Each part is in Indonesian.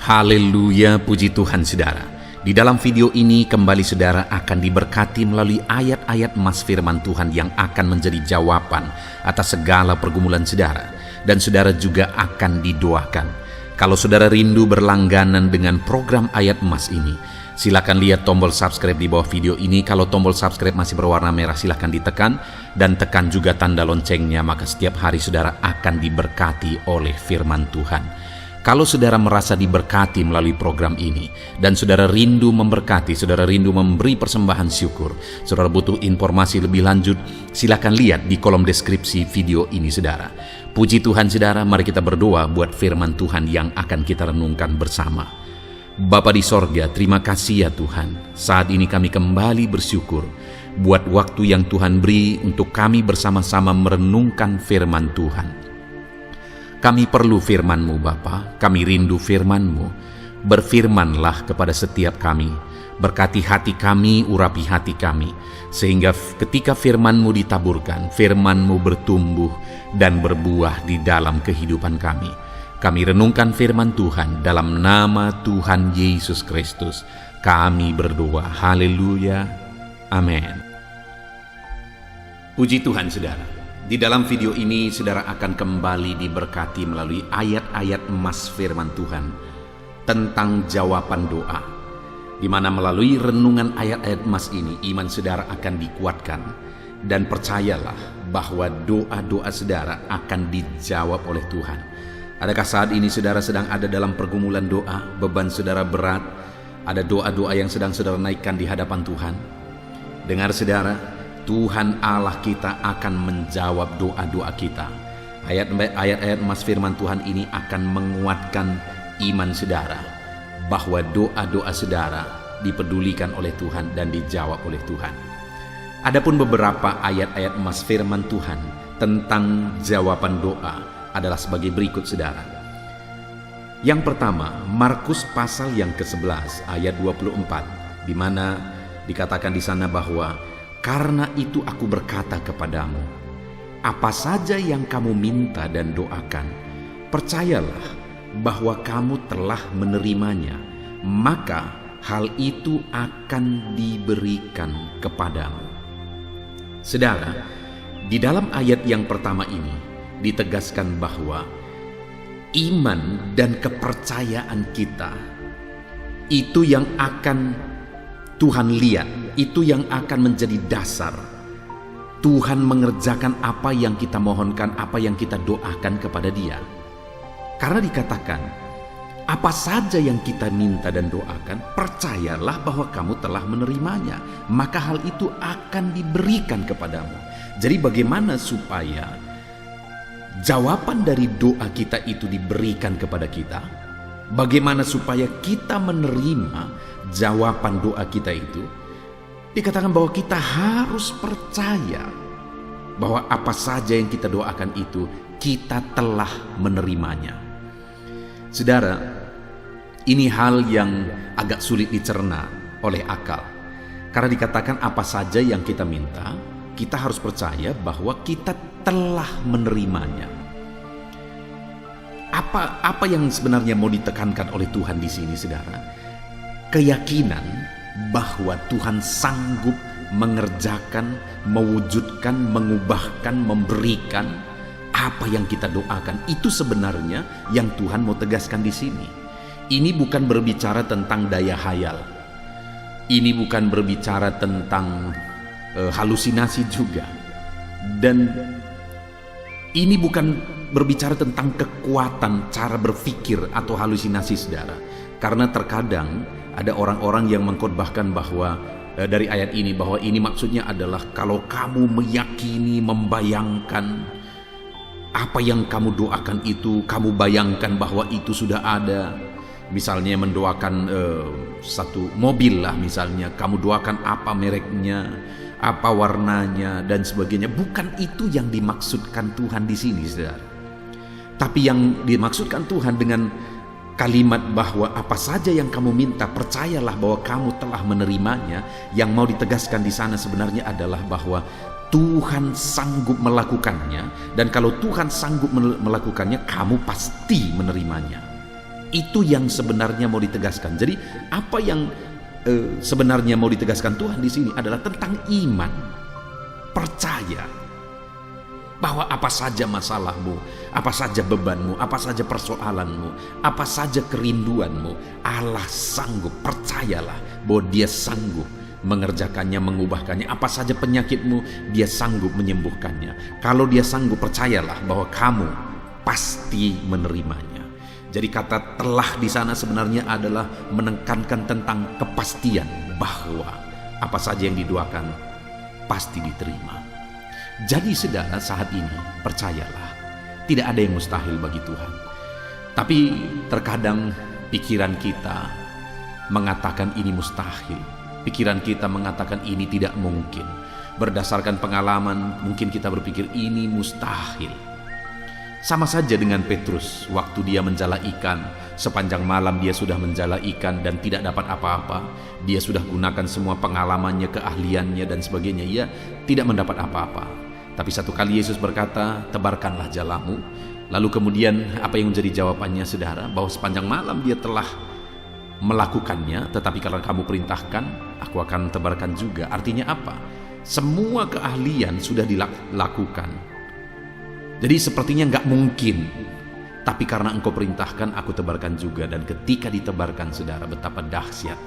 Haleluya, puji Tuhan saudara. Di dalam video ini kembali saudara akan diberkati melalui ayat-ayat emas firman Tuhan yang akan menjadi jawaban atas segala pergumulan saudara. Dan saudara juga akan didoakan. Kalau saudara rindu berlangganan dengan program ayat emas ini, silakan lihat tombol subscribe di bawah video ini. Kalau tombol subscribe masih berwarna merah, silakan ditekan. Dan tekan juga tanda loncengnya, maka setiap hari saudara akan diberkati oleh firman Tuhan. Kalau saudara merasa diberkati melalui program ini, dan saudara rindu memberkati, saudara rindu memberi persembahan syukur, saudara butuh informasi lebih lanjut, silakan lihat di kolom deskripsi video ini saudara. Puji Tuhan saudara, mari kita berdoa buat firman Tuhan yang akan kita renungkan bersama. Bapa di sorga, terima kasih ya Tuhan. Saat ini kami kembali bersyukur buat waktu yang Tuhan beri untuk kami bersama-sama merenungkan firman Tuhan. Kami perlu firman-Mu Bapa, kami rindu firman-Mu. Berfirmanlah kepada setiap kami, berkati hati kami, urapi hati kami, sehingga ketika firman-Mu ditaburkan, firman-Mu bertumbuh dan berbuah di dalam kehidupan kami. Kami renungkan firman Tuhan dalam nama Tuhan Yesus Kristus. Kami berdoa, haleluya, amin. Puji Tuhan saudara. Di dalam video ini saudara akan kembali diberkati melalui ayat-ayat emas firman Tuhan tentang jawaban doa, di mana melalui renungan ayat-ayat emas ini iman saudara akan dikuatkan, dan percayalah bahwa doa-doa saudara akan dijawab oleh Tuhan. Adakah saat ini saudara sedang ada dalam pergumulan doa, beban saudara berat, ada doa-doa yang sedang saudara naikkan di hadapan Tuhan? Dengar saudara, Tuhan Allah kita akan menjawab doa-doa kita. Ayat-ayat emas firman Tuhan ini akan menguatkan iman saudara, bahwa doa-doa saudara dipedulikan oleh Tuhan dan dijawab oleh Tuhan. Adapun beberapa ayat-ayat emas firman Tuhan tentang jawaban doa adalah sebagai berikut saudara. Yang pertama, Markus pasal yang ke-11 ayat 24, di mana dikatakan di sana bahwa karena itu aku berkata kepadamu, apa saja yang kamu minta dan doakan, percayalah bahwa kamu telah menerimanya, maka hal itu akan diberikan kepadamu. Saudara, di dalam ayat yang pertama ini ditegaskan bahwa iman dan kepercayaan kita itu yang akan Tuhan lihat, itu yang akan menjadi dasar Tuhan mengerjakan apa yang kita mohonkan, apa yang kita doakan kepada Dia. Karena dikatakan, apa saja yang kita minta dan doakan, percayalah bahwa kamu telah menerimanya, maka hal itu akan diberikan kepadamu. Jadi bagaimana supaya jawaban dari doa kita itu diberikan kepada kita? Bagaimana supaya kita menerima jawaban doa kita itu? Dikatakan bahwa kita harus percaya bahwa apa saja yang kita doakan itu kita telah menerimanya. Saudara, ini hal yang agak sulit dicerna oleh akal. Karena dikatakan apa saja yang kita minta, kita harus percaya bahwa kita telah menerimanya. Apa yang sebenarnya mau ditekankan oleh Tuhan di sini, saudara? Keyakinan bahwa Tuhan sanggup mengerjakan, mewujudkan, mengubahkan, memberikan apa yang kita doakan. Itu sebenarnya yang Tuhan mau tegaskan di sini. Ini bukan berbicara tentang daya hayal. Ini bukan berbicara tentang halusinasi juga. Dan ini bukan berbicara tentang kekuatan cara berpikir atau halusinasi saudara. Karena terkadang ada orang-orang yang mengkhotbahkan bahwa dari ayat ini, bahwa ini maksudnya adalah kalau kamu meyakini, membayangkan apa yang kamu doakan itu, kamu bayangkan bahwa itu sudah ada. Misalnya mendoakan satu mobil lah misalnya, kamu doakan apa mereknya, apa warnanya dan sebagainya. Bukan itu yang dimaksudkan Tuhan di sini, saudara. Tapi yang dimaksudkan Tuhan dengan kalimat bahwa apa saja yang kamu minta, percayalah bahwa kamu telah menerimanya, yang mau ditegaskan di sana sebenarnya adalah bahwa Tuhan sanggup melakukannya, dan kalau Tuhan sanggup melakukannya, kamu pasti menerimanya. Itu yang sebenarnya mau ditegaskan. Jadi apa yang sebenarnya mau ditegaskan Tuhan di sini adalah tentang iman, percaya bahwa apa saja masalahmu, apa saja bebanmu, apa saja persoalanmu, apa saja kerinduanmu, Allah sanggup. Percayalah bahwa Dia sanggup mengerjakannya, mengubahkannya. Apa saja penyakitmu, Dia sanggup menyembuhkannya. Kalau Dia sanggup, percayalah bahwa kamu pasti menerimanya. Jadi kata telah di sana sebenarnya adalah menekankan tentang kepastian bahwa apa saja yang didoakan pasti diterima. Jadi saudara, saat ini percayalah, tidak ada yang mustahil bagi Tuhan. Tapi terkadang pikiran kita mengatakan ini mustahil. Pikiran kita mengatakan ini tidak mungkin. Berdasarkan pengalaman mungkin kita berpikir ini mustahil. Sama saja dengan Petrus, waktu dia menjala ikan, sepanjang malam dia sudah menjala ikan dan tidak dapat apa-apa. Dia sudah gunakan semua pengalamannya, keahliannya dan sebagainya, ia tidak mendapat apa-apa. Tapi satu kali Yesus berkata, tebarkanlah jalamu. Lalu kemudian apa yang menjadi jawabannya saudara? Bahwa sepanjang malam dia telah melakukannya, tetapi karena kamu perintahkan, aku akan tebarkan juga. Artinya apa? Semua keahlian sudah dilakukan. Jadi sepertinya nggak mungkin, tapi karena engkau perintahkan, aku tebarkan juga. Dan ketika ditebarkan saudara, betapa dahsyat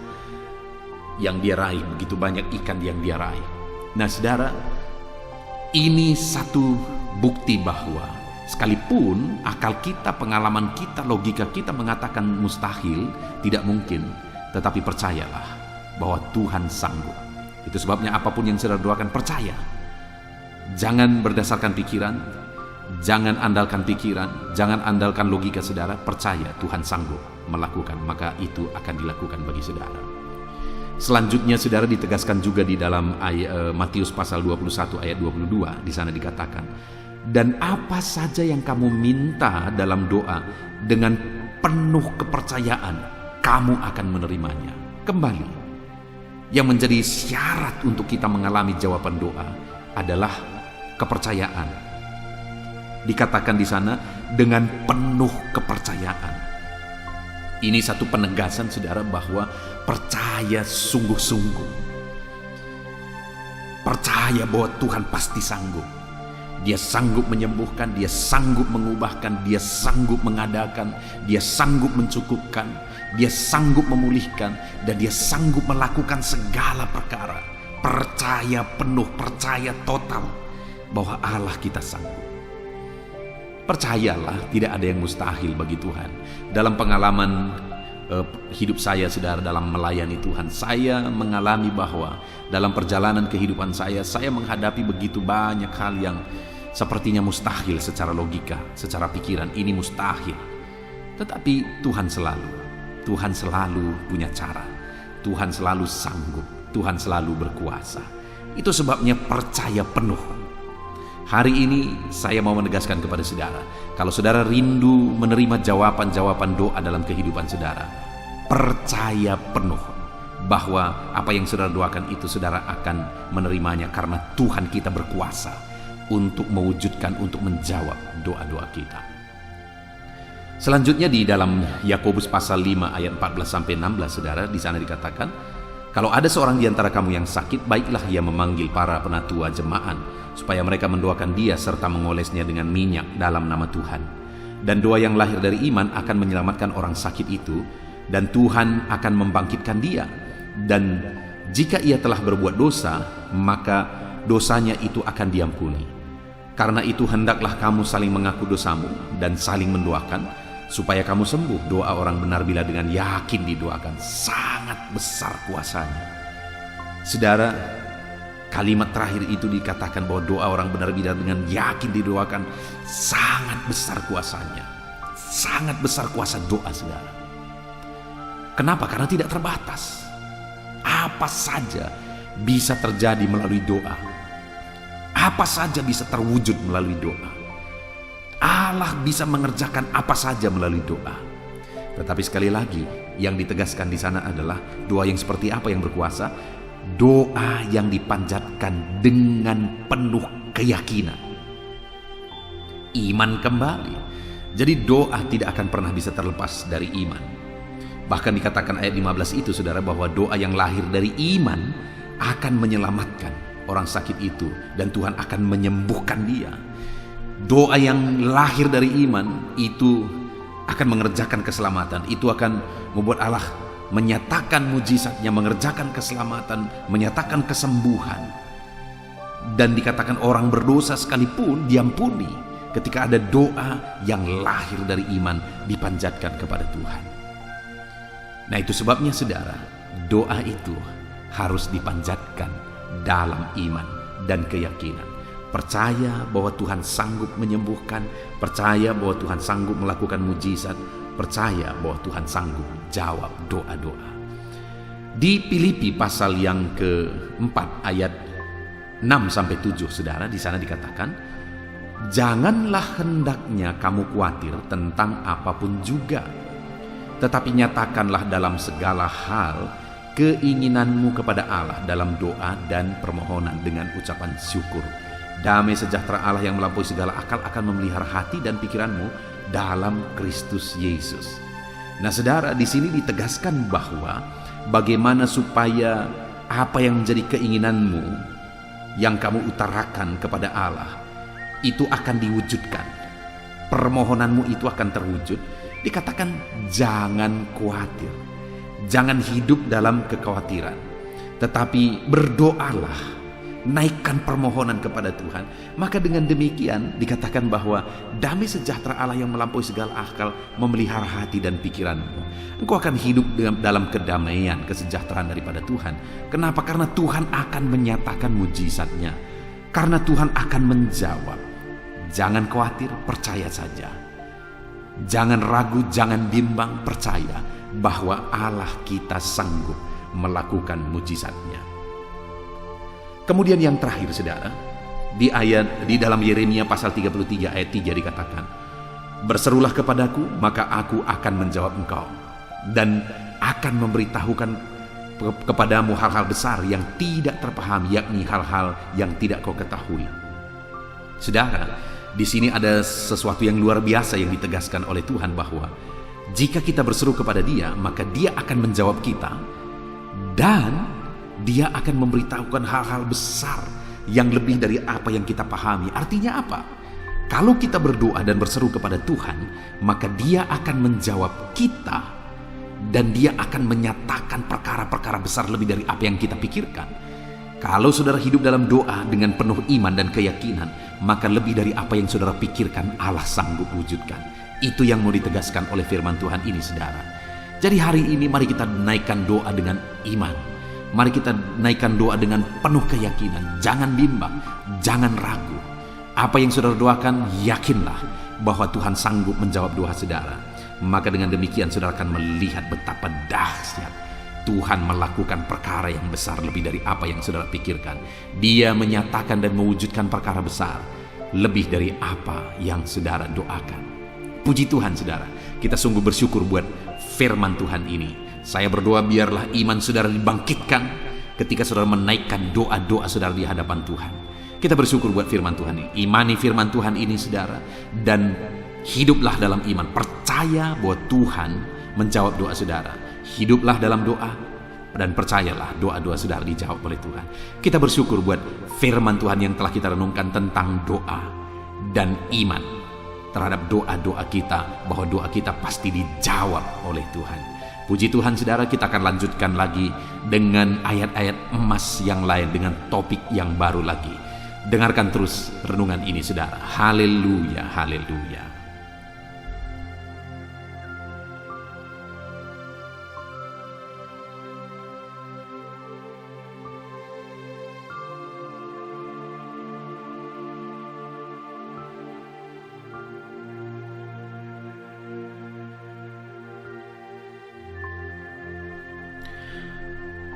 yang dia raih, begitu banyak ikan yang dia raih. Nah saudara, ini satu bukti bahwa sekalipun akal kita, pengalaman kita, logika kita mengatakan mustahil, tidak mungkin, tetapi percayalah bahwa Tuhan sanggup. Itu sebabnya apapun yang saudara doakan, percaya. Jangan berdasarkan pikiran, jangan andalkan pikiran, jangan andalkan logika saudara. Percaya Tuhan sanggup melakukan, maka itu akan dilakukan bagi saudara. Selanjutnya saudara, ditegaskan juga di dalam Matius pasal 21 ayat 22. Di sana dikatakan, dan apa saja yang kamu minta dalam doa, dengan penuh kepercayaan kamu akan menerimanya. Kembali, yang menjadi syarat untuk kita mengalami jawaban doa adalah kepercayaan. Dikatakan di sana dengan penuh kepercayaan. Ini satu penegasan saudara bahwa percaya sungguh-sungguh. Percaya bahwa Tuhan pasti sanggup. Dia sanggup menyembuhkan, Dia sanggup mengubahkan, Dia sanggup mengadakan, Dia sanggup mencukupkan, Dia sanggup memulihkan, dan Dia sanggup melakukan segala perkara. Percaya penuh, percaya total bahwa Allah kita sanggup. Percayalah, tidak ada yang mustahil bagi Tuhan. Dalam pengalaman hidup saya saudara, dalam melayani Tuhan, saya mengalami bahwa dalam perjalanan kehidupan saya menghadapi begitu banyak hal yang sepertinya mustahil secara logika, secara pikiran, ini mustahil. Tetapi Tuhan selalu punya cara. Tuhan selalu sanggup, Tuhan selalu berkuasa. Itu sebabnya percaya penuh. Hari ini saya mau menegaskan kepada saudara, kalau saudara rindu menerima jawaban-jawaban doa dalam kehidupan saudara, percaya penuh bahwa apa yang saudara doakan itu saudara akan menerimanya, karena Tuhan kita berkuasa untuk mewujudkan, untuk menjawab doa-doa kita. Selanjutnya di dalam Yakobus pasal 5 ayat 14-16 saudara, di sana dikatakan, kalau ada seorang di antara kamu yang sakit, baiklah ia memanggil para penatua jemaat supaya mereka mendoakan dia serta mengolesnya dengan minyak dalam nama Tuhan. Dan doa yang lahir dari iman akan menyelamatkan orang sakit itu, dan Tuhan akan membangkitkan dia. Dan jika ia telah berbuat dosa, maka dosanya itu akan diampuni. Karena itu hendaklah kamu saling mengaku dosamu dan saling mendoakan supaya kamu sembuh. Doa orang benar bila dengan yakin didoakan sangat besar kuasanya. Saudara, kalimat terakhir itu dikatakan bahwa doa orang benar bila dengan yakin didoakan sangat besar kuasanya. Sangat besar kuasa doa saudara. Kenapa? Karena tidak terbatas. Apa saja bisa terjadi melalui doa. Apa saja bisa terwujud melalui doa. Allah bisa mengerjakan apa saja melalui doa. Tetapi sekali lagi, yang ditegaskan di sana adalah doa yang seperti apa yang berkuasa? Doa yang dipanjatkan dengan penuh keyakinan. Iman kembali. Jadi doa tidak akan pernah bisa terlepas dari iman. Bahkan dikatakan ayat 15 itu saudara, bahwa doa yang lahir dari iman akan menyelamatkan orang sakit itu, dan Tuhan akan menyembuhkan dia. Doa yang lahir dari iman itu akan mengerjakan keselamatan. Itu akan membuat Allah menyatakan mujizatnya, mengerjakan keselamatan, menyatakan kesembuhan. Dan dikatakan orang berdosa sekalipun diampuni ketika ada doa yang lahir dari iman dipanjatkan kepada Tuhan. Nah, itu sebabnya saudara, doa itu harus dipanjatkan dalam iman dan keyakinan. Percaya bahwa Tuhan sanggup menyembuhkan, percaya bahwa Tuhan sanggup melakukan mujizat, percaya bahwa Tuhan sanggup jawab doa-doa. Di Filipi pasal yang keempat ayat 6-7 saudara, di sana dikatakan, janganlah hendaknya kamu khawatir tentang apapun juga, tetapi nyatakanlah dalam segala hal keinginanmu kepada Allah dalam doa dan permohonan dengan ucapan syukur. Damai sejahtera Allah yang melampaui segala akal akan memelihara hati dan pikiranmu dalam Kristus Yesus. Nah saudara, di sini ditegaskan bahwa bagaimana supaya apa yang menjadi keinginanmu yang kamu utarakan kepada Allah itu akan diwujudkan. Permohonanmu itu akan terwujud. Dikatakan jangan khawatir, jangan hidup dalam kekhawatiran, tetapi berdoalah, naikkan permohonan kepada Tuhan. Maka dengan demikian dikatakan bahwa damai sejahtera Allah yang melampaui segala akal memelihara hati dan pikiranmu. Engkau akan hidup dalam kedamaian, kesejahteraan daripada Tuhan. Kenapa? Karena Tuhan akan menyatakan mujizatnya, karena Tuhan akan menjawab. Jangan khawatir, percaya saja. Jangan ragu, jangan bimbang, percaya bahwa Allah kita sanggup melakukan mujizatnya. Kemudian yang terakhir saudara, di dalam Yeremia pasal 33 ayat 3 dikatakan, berserulah kepadaku maka aku akan menjawab engkau dan akan memberitahukan kepadamu hal-hal besar yang tidak terpahami, yakni hal-hal yang tidak kau ketahui. Saudara, di sini ada sesuatu yang luar biasa yang ditegaskan oleh Tuhan, bahwa jika kita berseru kepada Dia, maka Dia akan menjawab kita, dan Dia akan memberitahukan hal-hal besar yang lebih dari apa yang kita pahami. Artinya apa? Kalau kita berdoa dan berseru kepada Tuhan, maka Dia akan menjawab kita, dan Dia akan menyatakan perkara-perkara besar lebih dari apa yang kita pikirkan. Kalau saudara hidup dalam doa dengan penuh iman dan keyakinan, maka lebih dari apa yang saudara pikirkan Allah sanggup wujudkan. Itu yang mau ditegaskan oleh firman Tuhan ini saudara. Jadi hari ini mari kita naikkan doa dengan iman. Mari kita naikkan doa dengan penuh keyakinan. Jangan bimbang, jangan ragu. Apa yang saudara doakan, yakinlah bahwa Tuhan sanggup menjawab doa saudara. Maka dengan demikian saudara akan melihat betapa dahsyat Tuhan melakukan perkara yang besar lebih dari apa yang saudara pikirkan. Dia menyatakan dan mewujudkan perkara besar lebih dari apa yang saudara doakan. Puji Tuhan saudara, kita sungguh bersyukur buat firman Tuhan ini. Saya berdoa biarlah iman saudara dibangkitkan ketika saudara menaikkan doa-doa saudara di hadapan Tuhan. Kita bersyukur buat firman Tuhan ini. Imani firman Tuhan ini saudara, dan hiduplah dalam iman. Percaya bahwa Tuhan menjawab doa saudara. Hiduplah dalam doa dan percayalah doa-doa saudara dijawab oleh Tuhan. Kita bersyukur buat firman Tuhan yang telah kita renungkan tentang doa dan iman terhadap doa-doa kita, bahwa doa kita pasti dijawab oleh Tuhan. Puji Tuhan saudara, kita akan lanjutkan lagi dengan ayat-ayat emas yang lain, dengan topik yang baru lagi. Dengarkan terus renungan ini saudara. Haleluya, haleluya.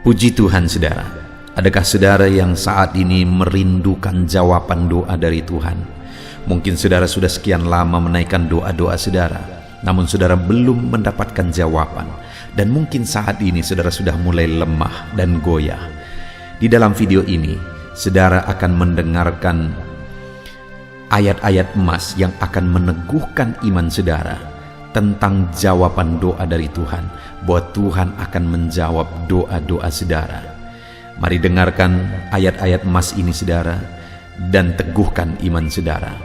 Puji Tuhan saudara. Adakah saudara yang saat ini merindukan jawaban doa dari Tuhan? Mungkin saudara sudah sekian lama menaikkan doa-doa saudara, namun saudara belum mendapatkan jawaban. Dan mungkin saat ini saudara sudah mulai lemah dan goyah. Di dalam video ini, saudara akan mendengarkan ayat-ayat emas yang akan meneguhkan iman saudara tentang jawaban doa dari Tuhan, bahwa Tuhan akan menjawab doa-doa saudara. Mari dengarkan ayat-ayat emas ini saudara, dan teguhkan iman saudara.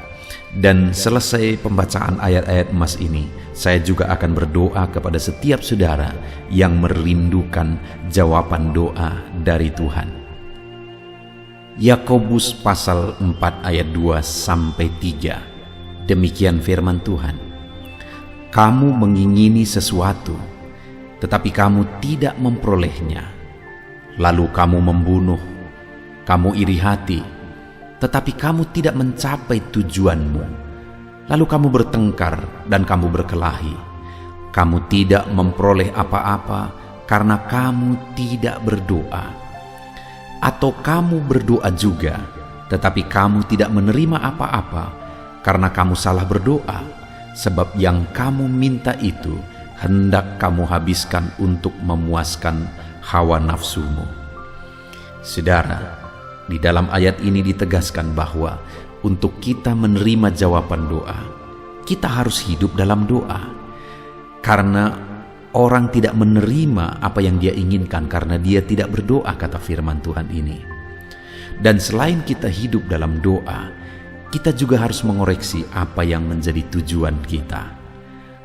Dan selesai pembacaan ayat-ayat emas ini, saya juga akan berdoa kepada setiap saudara yang merindukan jawaban doa dari Tuhan. Yakobus pasal 4 ayat 2-3. Demikian firman Tuhan. Kamu mengingini sesuatu, tetapi kamu tidak memperolehnya. Lalu kamu membunuh, kamu iri hati, tetapi kamu tidak mencapai tujuanmu. Lalu kamu bertengkar dan kamu berkelahi. Kamu tidak memperoleh apa-apa karena kamu tidak berdoa. Atau kamu berdoa juga, tetapi kamu tidak menerima apa-apa karena kamu salah berdoa, sebab yang kamu minta itu hendak kamu habiskan untuk memuaskan hawa nafsumu. Saudara, di dalam ayat ini ditegaskan bahwa untuk kita menerima jawaban doa, kita harus hidup dalam doa. Karena orang tidak menerima apa yang dia inginkan karena dia tidak berdoa, kata firman Tuhan ini. Dan selain kita hidup dalam doa, kita juga harus mengoreksi apa yang menjadi tujuan kita.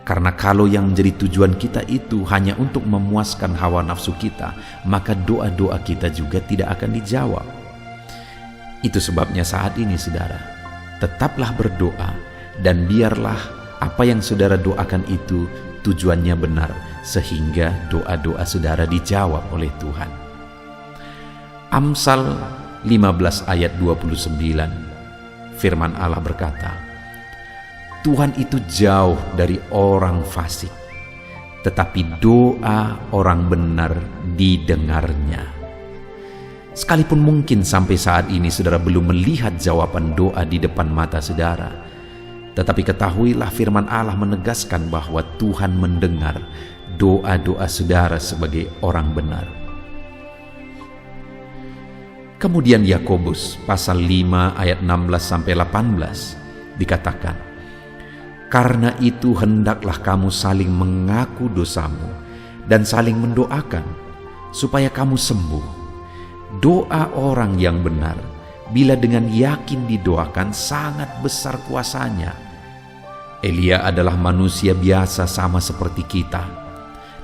Karena kalau yang menjadi tujuan kita itu hanya untuk memuaskan hawa nafsu kita, maka doa-doa kita juga tidak akan dijawab. Itu sebabnya saat ini saudara, tetaplah berdoa dan biarlah apa yang saudara doakan itu tujuannya benar, sehingga doa-doa saudara dijawab oleh Tuhan. Amsal 15 ayat 29, firman Allah berkata, Tuhan itu jauh dari orang fasik, tetapi doa orang benar didengarnya. Sekalipun mungkin sampai saat ini saudara belum melihat jawaban doa di depan mata saudara, tetapi ketahuilah firman Allah menegaskan bahwa Tuhan mendengar doa-doa saudara sebagai orang benar. Kemudian Yakobus pasal 5 ayat 16-18 dikatakan, karena itu hendaklah kamu saling mengaku dosamu dan saling mendoakan supaya kamu sembuh. Doa orang yang benar, bila dengan yakin didoakan, sangat besar kuasanya. Elia adalah manusia biasa sama seperti kita,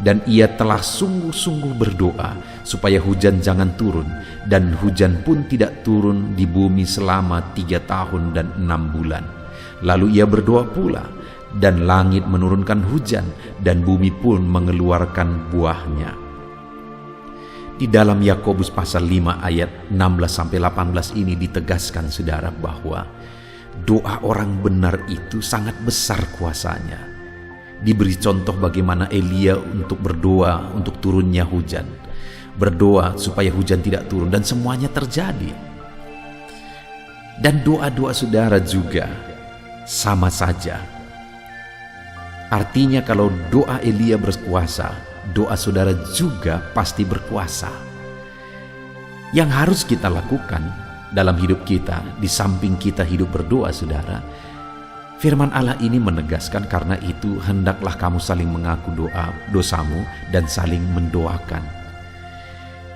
dan ia telah sungguh-sungguh berdoa supaya hujan jangan turun, dan hujan pun tidak turun di bumi selama 3 tahun dan 6 bulan. Lalu ia berdoa pula, dan langit menurunkan hujan, dan bumi pun mengeluarkan buahnya. Di dalam Yakobus pasal 5 ayat 16-18 ini ditegaskan saudara bahwa doa orang benar itu sangat besar kuasanya. Diberi contoh bagaimana Elia untuk berdoa untuk turunnya hujan, berdoa supaya hujan tidak turun, dan semuanya terjadi. Dan doa-doa saudara juga sama saja. Artinya kalau doa Elia berkuasa, doa saudara juga pasti berkuasa. Yang harus kita lakukan dalam hidup kita, di samping kita hidup berdoa saudara, firman Allah ini menegaskan, karena itu hendaklah kamu saling mengaku dosamu dan saling mendoakan.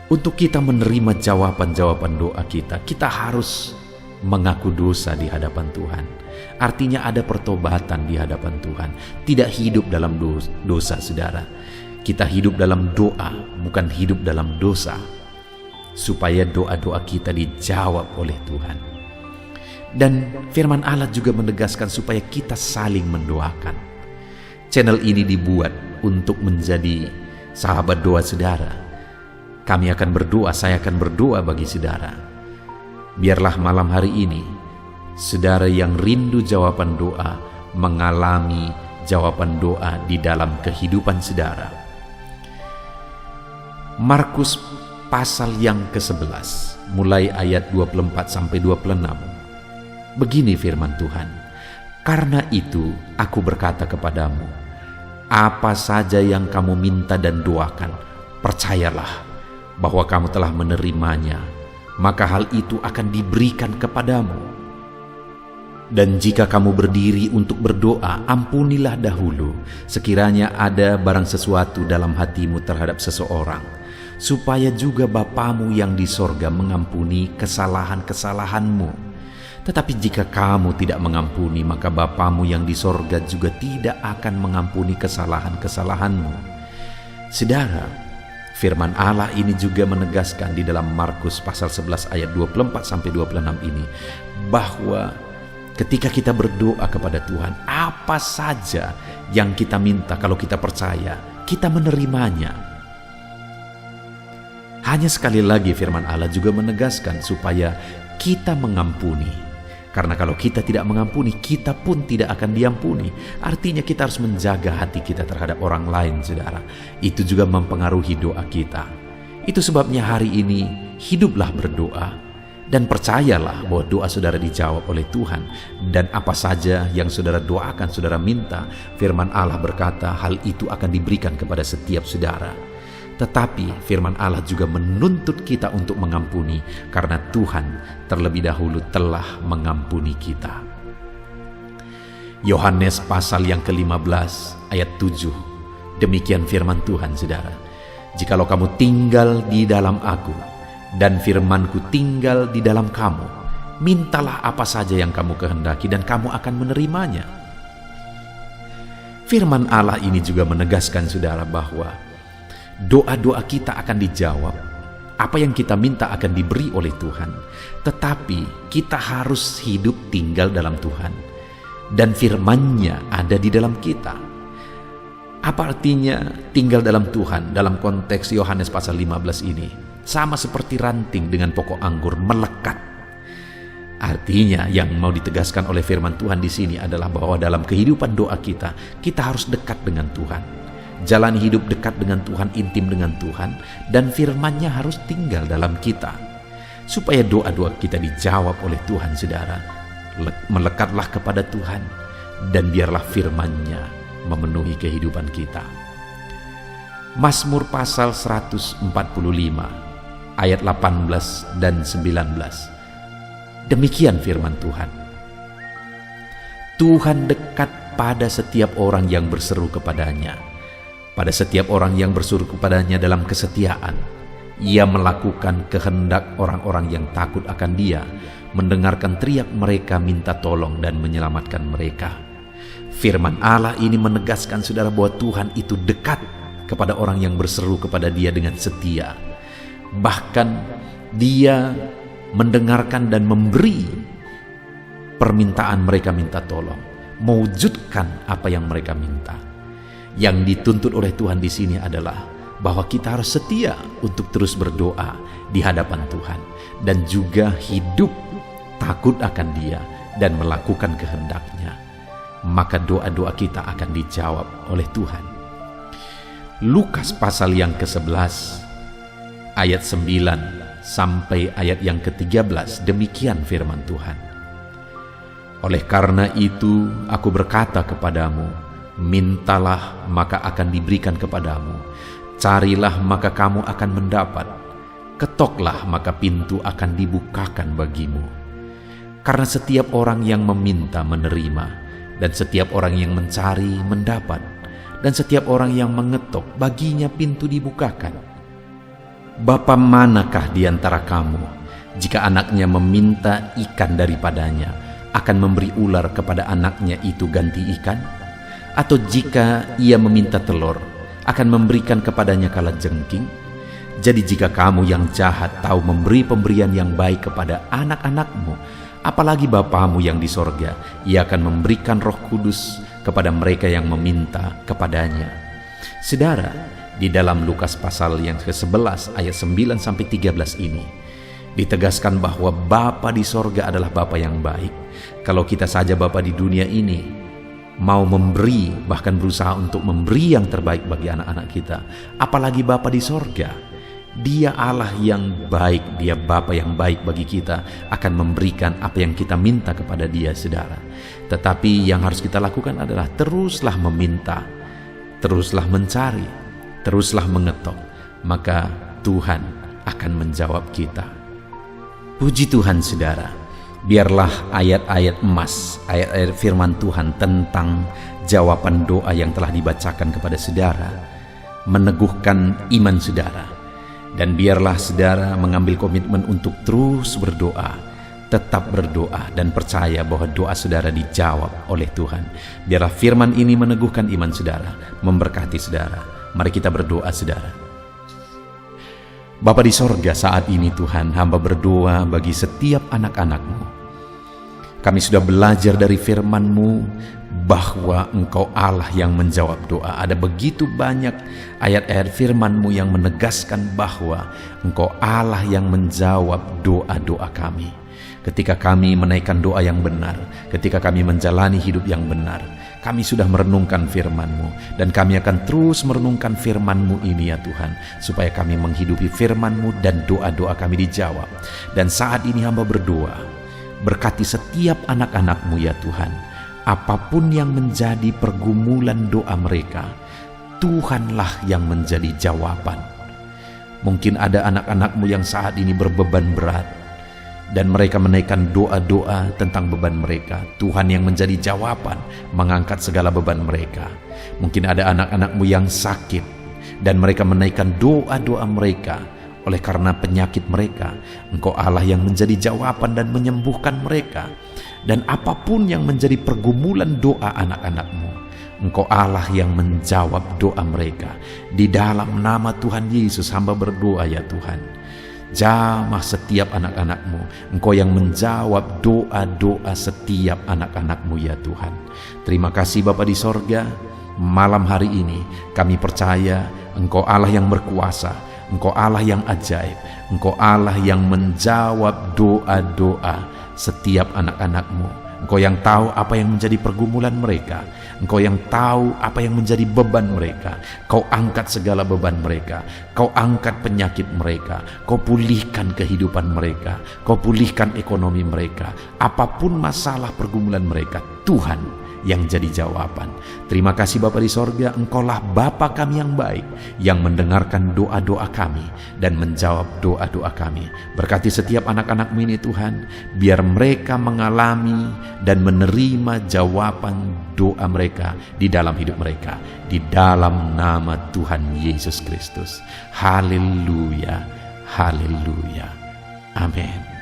Untuk kita menerima jawaban-jawaban doa kita, kita harus mengaku dosa di hadapan Tuhan. Artinya ada pertobatan di hadapan Tuhan, tidak hidup dalam dosa saudara. Kita hidup dalam doa, bukan hidup dalam dosa, supaya doa-doa kita dijawab oleh Tuhan. Dan firman Allah juga menegaskan supaya kita saling mendoakan. Channel ini dibuat untuk menjadi sahabat doa saudara. Kami akan berdoa, saya akan berdoa bagi saudara. Biarlah malam hari ini, saudara yang rindu jawaban doa, mengalami jawaban doa di dalam kehidupan saudara. Markus pasal yang ke-11 mulai ayat 24-26. Begini firman Tuhan, karena itu aku berkata kepadamu, apa saja yang kamu minta dan doakan, percayalah bahwa kamu telah menerimanya, maka hal itu akan diberikan kepadamu. Dan jika kamu berdiri untuk berdoa, ampunilah dahulu sekiranya ada barang sesuatu dalam hatimu terhadap seseorang, supaya juga Bapamu yang di sorga mengampuni kesalahan-kesalahanmu. Tetapi jika kamu tidak mengampuni, maka Bapamu yang di sorga juga tidak akan mengampuni kesalahan-kesalahanmu. Saudara, firman Allah ini juga menegaskan di dalam Markus pasal 11 ayat 24-26 ini, bahwa ketika kita berdoa kepada Tuhan, apa saja yang kita minta, kalau kita percaya, kita menerimanya. Hanya sekali lagi firman Allah juga menegaskan supaya kita mengampuni. Karena kalau kita tidak mengampuni, kita pun tidak akan diampuni. Artinya kita harus menjaga hati kita terhadap orang lain, saudara. Itu juga mempengaruhi doa kita. Itu sebabnya hari ini, hiduplah berdoa. Dan percayalah bahwa doa saudara dijawab oleh Tuhan. Dan apa saja yang saudara doakan, saudara minta, firman Allah berkata hal itu akan diberikan kepada setiap saudara. Tetapi firman Allah juga menuntut kita untuk mengampuni, karena Tuhan terlebih dahulu telah mengampuni kita. Yohanes pasal yang ke-15 ayat 7. Demikian firman Tuhan, saudara. Jikalau kamu tinggal di dalam aku, dan firman-Ku tinggal di dalam kamu, mintalah apa saja yang kamu kehendaki dan kamu akan menerimanya. Firman Allah ini juga menegaskan, saudara, bahwa doa-doa kita akan dijawab. Apa yang kita minta akan diberi oleh Tuhan. Tetapi kita harus hidup tinggal dalam Tuhan, dan firman-Nya ada di dalam kita. Apa artinya tinggal dalam Tuhan dalam konteks Yohanes pasal 15 ini? Sama seperti ranting dengan pokok anggur melekat. Artinya yang mau ditegaskan oleh firman Tuhan di sini adalah bahwa dalam kehidupan doa kita, kita harus dekat dengan Tuhan. Jalan hidup dekat dengan Tuhan, intim dengan Tuhan, dan firman-Nya harus tinggal dalam kita. Supaya doa-doa kita dijawab oleh Tuhan, saudara, melekatlah kepada Tuhan, dan biarlah firman-Nya memenuhi kehidupan kita. Mazmur pasal 145 ayat 18 dan 19. Demikian firman Tuhan. Tuhan dekat pada setiap orang yang berseru kepadanya. Pada setiap orang yang berseru kepadanya dalam kesetiaan. Ia melakukan kehendak orang-orang yang takut akan Dia, mendengarkan teriak mereka minta tolong dan menyelamatkan mereka. Firman Allah ini menegaskan, saudara, bahwa Tuhan itu dekat kepada orang yang berseru kepada Dia dengan setia. Bahkan Dia mendengarkan dan memberi permintaan mereka minta tolong, mewujudkan apa yang mereka minta. Yang dituntut oleh Tuhan di sini adalah bahwa kita harus setia untuk terus berdoa di hadapan Tuhan, dan juga hidup takut akan Dia dan melakukan kehendak-Nya. Maka doa-doa kita akan dijawab oleh Tuhan. Lukas pasal yang ke-11 ayat 9 sampai ayat yang ke-13, demikian firman Tuhan. Oleh karena itu aku berkata kepadamu, mintalah maka akan diberikan kepadamu, carilah maka kamu akan mendapat, ketoklah maka pintu akan dibukakan bagimu. Karena setiap orang yang meminta menerima, dan setiap orang yang mencari mendapat, dan setiap orang yang mengetok baginya pintu dibukakan. Bapa manakah di antara kamu, jika anaknya meminta ikan daripadanya, akan memberi ular kepada anaknya itu ganti ikan? Atau jika ia meminta telur, akan memberikan kepadanya kalajengking? Jadi jika kamu yang jahat tahu memberi pemberian yang baik kepada anak-anakmu, apalagi Bapamu yang di sorga, Ia akan memberikan Roh Kudus kepada mereka yang meminta kepadanya. Saudara, di dalam Lukas pasal yang ke-11 ayat 9 sampai 13 ini ditegaskan bahwa Bapa di sorga adalah Bapa yang baik. Kalau kita saja Bapa di dunia ini mau memberi, bahkan berusaha untuk memberi yang terbaik bagi anak-anak kita, apalagi Bapa di sorga. Dia Allah yang baik, Dia Bapa yang baik bagi kita, akan memberikan apa yang kita minta kepada Dia, saudara. Tetapi yang harus kita lakukan adalah teruslah meminta, teruslah mencari, teruslah mengetok, maka Tuhan akan menjawab kita. Puji Tuhan, saudara. Biarlah ayat-ayat emas, ayat-ayat firman Tuhan tentang jawaban doa yang telah dibacakan kepada saudara meneguhkan iman saudara. Dan biarlah saudara mengambil komitmen untuk terus berdoa, tetap berdoa dan percaya bahwa doa saudara dijawab oleh Tuhan. Biarlah firman ini meneguhkan iman saudara, memberkati saudara. Mari kita berdoa saudara. Bapa di sorga, saat ini Tuhan, hamba berdoa bagi setiap anak-anak-Mu. Kami sudah belajar dari firman-Mu bahwa Engkau Allah yang menjawab doa. Ada begitu banyak ayat-ayat firman-Mu yang menegaskan bahwa Engkau Allah yang menjawab doa-doa kami. Ketika kami menaikkan doa yang benar, ketika kami menjalani hidup yang benar, kami sudah merenungkan firman-Mu, dan kami akan terus merenungkan firman-Mu ini ya Tuhan, supaya kami menghidupi firman-Mu dan doa-doa kami dijawab. Dan saat ini hamba berdoa, berkati setiap anak-anak-Mu ya Tuhan, apapun yang menjadi pergumulan doa mereka, Tuhanlah yang menjadi jawaban. Mungkin ada anak-anak-Mu yang saat ini berbeban berat, dan mereka menaikkan doa-doa tentang beban mereka. Tuhan yang menjadi jawaban, mengangkat segala beban mereka. Mungkin ada anak-anak-Mu yang sakit, dan mereka menaikkan doa-doa mereka. Oleh karena penyakit mereka, Engkau Allah yang menjadi jawaban dan menyembuhkan mereka. Dan apapun yang menjadi pergumulan doa anak-anak-Mu, Engkau Allah yang menjawab doa mereka. Di dalam nama Tuhan Yesus hamba berdoa ya Tuhan, jamah setiap anak-anak-Mu. Engkau yang menjawab doa-doa setiap anak-anak-Mu ya Tuhan. Terima kasih Bapa di sorga. Malam hari ini kami percaya Engkau Allah yang berkuasa, Engkau Allah yang ajaib, Engkau Allah yang menjawab doa-doa setiap anak-anak-Mu. Engkau yang tahu apa yang menjadi pergumulan mereka. Engkau yang tahu apa yang menjadi beban mereka. Kau angkat segala beban mereka. Kau angkat penyakit mereka. Kau pulihkan kehidupan mereka. Kau pulihkan ekonomi mereka. Apapun masalah pergumulan mereka, Tuhan yang jadi jawaban. Terima kasih Bapa di sorga, Engkaulah Bapa kami yang baik, yang mendengarkan doa-doa kami dan menjawab doa-doa kami. Berkati setiap anak-anak-Mu ini Tuhan, biar mereka mengalami dan menerima jawaban doa mereka di dalam hidup mereka, di dalam nama Tuhan Yesus Kristus. Haleluya, haleluya, amin.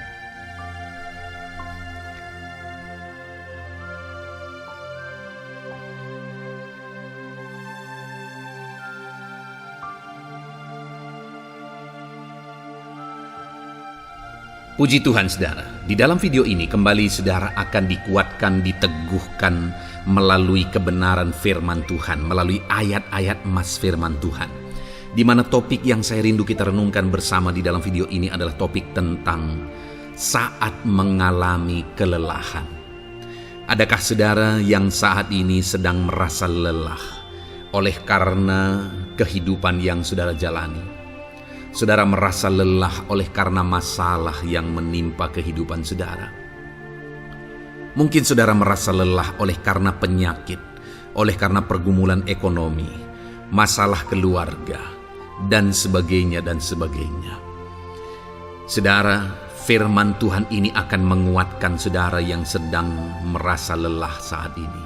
Puji Tuhan saudara, di dalam video ini kembali saudara akan dikuatkan, diteguhkan melalui kebenaran firman Tuhan, melalui ayat-ayat emas firman Tuhan. Di mana topik yang saya rindu kita renungkan bersama di dalam video ini adalah topik tentang saat mengalami kelelahan. Adakah saudara yang saat ini sedang merasa lelah oleh karena kehidupan yang saudara jalani? Saudara merasa lelah oleh karena masalah yang menimpa kehidupan saudara. Mungkin saudara merasa lelah oleh karena penyakit, oleh karena pergumulan ekonomi, masalah keluarga, dan sebagainya dan sebagainya. Saudara, firman Tuhan ini akan menguatkan saudara yang sedang merasa lelah saat ini.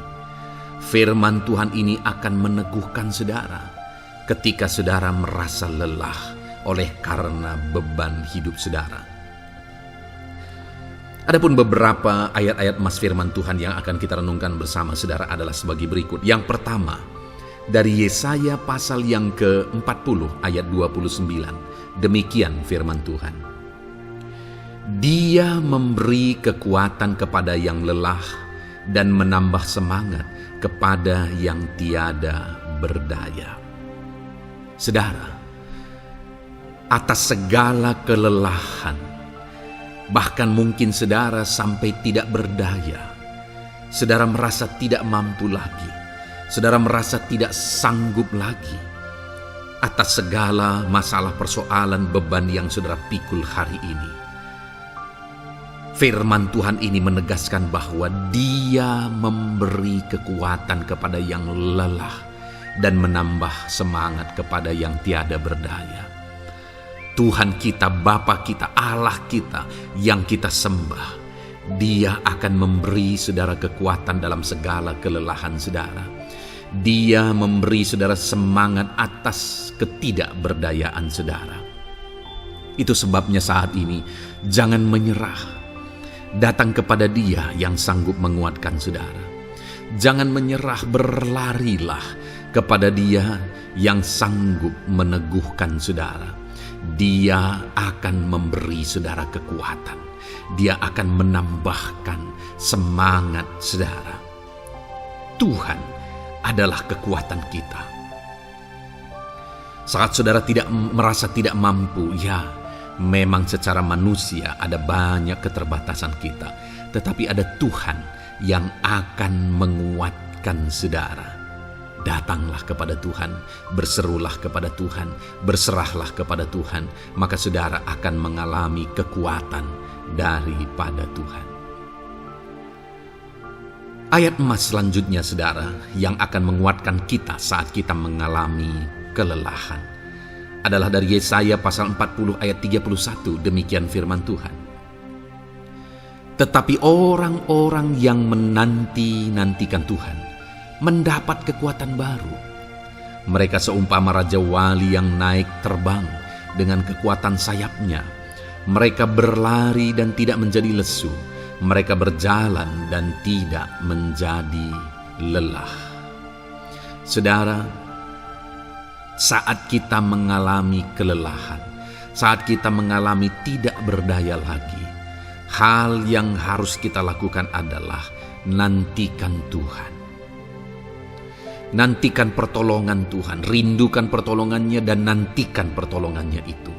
Firman Tuhan ini akan meneguhkan saudara ketika saudara merasa lelah oleh karena beban hidup saudara. Adapun beberapa ayat-ayat emas firman Tuhan yang akan kita renungkan bersama saudara adalah sebagai berikut. Yang pertama, dari Yesaya pasal yang ke-40 ayat 29. Demikian firman Tuhan. Dia memberi kekuatan kepada yang lelah dan menambah semangat kepada yang tiada berdaya. Saudara, atas segala kelelahan, bahkan mungkin saudara sampai tidak berdaya, saudara merasa tidak mampu lagi, saudara merasa tidak sanggup lagi, atas segala masalah persoalan beban yang saudara pikul hari ini, firman Tuhan ini menegaskan bahwa Dia memberi kekuatan kepada yang lelah dan menambah semangat kepada yang tiada berdaya. Tuhan kita, Bapa kita, Allah kita yang kita sembah, Dia akan memberi saudara kekuatan dalam segala kelelahan saudara. Dia memberi saudara semangat atas ketidakberdayaan saudara. Itu sebabnya saat ini jangan menyerah. Datang kepada Dia yang sanggup menguatkan saudara. Jangan menyerah, berlarilah kepada Dia yang sanggup meneguhkan saudara. Dia akan memberi saudara kekuatan. Dia akan menambahkan semangat saudara. Tuhan adalah kekuatan kita. Saat saudara merasa tidak mampu, ya memang secara manusia ada banyak keterbatasan kita. Tetapi ada Tuhan yang akan menguatkan saudara. Datanglah kepada Tuhan, berserulah kepada Tuhan, berserahlah kepada Tuhan, maka saudara akan mengalami kekuatan daripada Tuhan. Ayat emas selanjutnya saudara yang akan menguatkan kita saat kita mengalami kelelahan adalah dari Yesaya pasal 40 ayat 31. Demikian firman Tuhan. Tetapi orang-orang yang menanti-nantikan Tuhan mendapat kekuatan baru. Mereka seumpama Raja Wali yang naik terbang dengan kekuatan sayapnya. Mereka berlari dan tidak menjadi lesu. Mereka berjalan dan tidak menjadi lelah. Saudara, saat kita mengalami kelelahan, saat kita mengalami tidak berdaya lagi, hal yang harus kita lakukan adalah nantikan Tuhan. Nantikan pertolongan Tuhan, rindukan pertolongannya dan nantikan pertolongannya itu.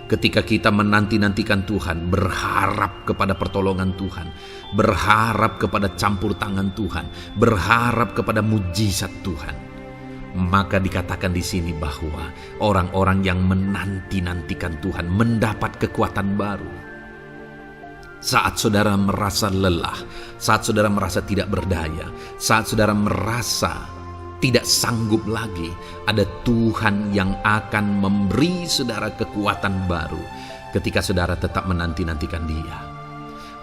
Ketika kita menanti-nantikan Tuhan, berharap kepada pertolongan Tuhan, berharap kepada campur tangan Tuhan, berharap kepada mujizat Tuhan, maka dikatakan di sini bahwa orang-orang yang menanti-nantikan Tuhan mendapat kekuatan baru. Saat saudara merasa lelah, saat saudara merasa tidak berdaya, saat saudara merasa tidak sanggup lagi, ada Tuhan yang akan memberi saudara kekuatan baru ketika saudara tetap menanti-nantikan Dia.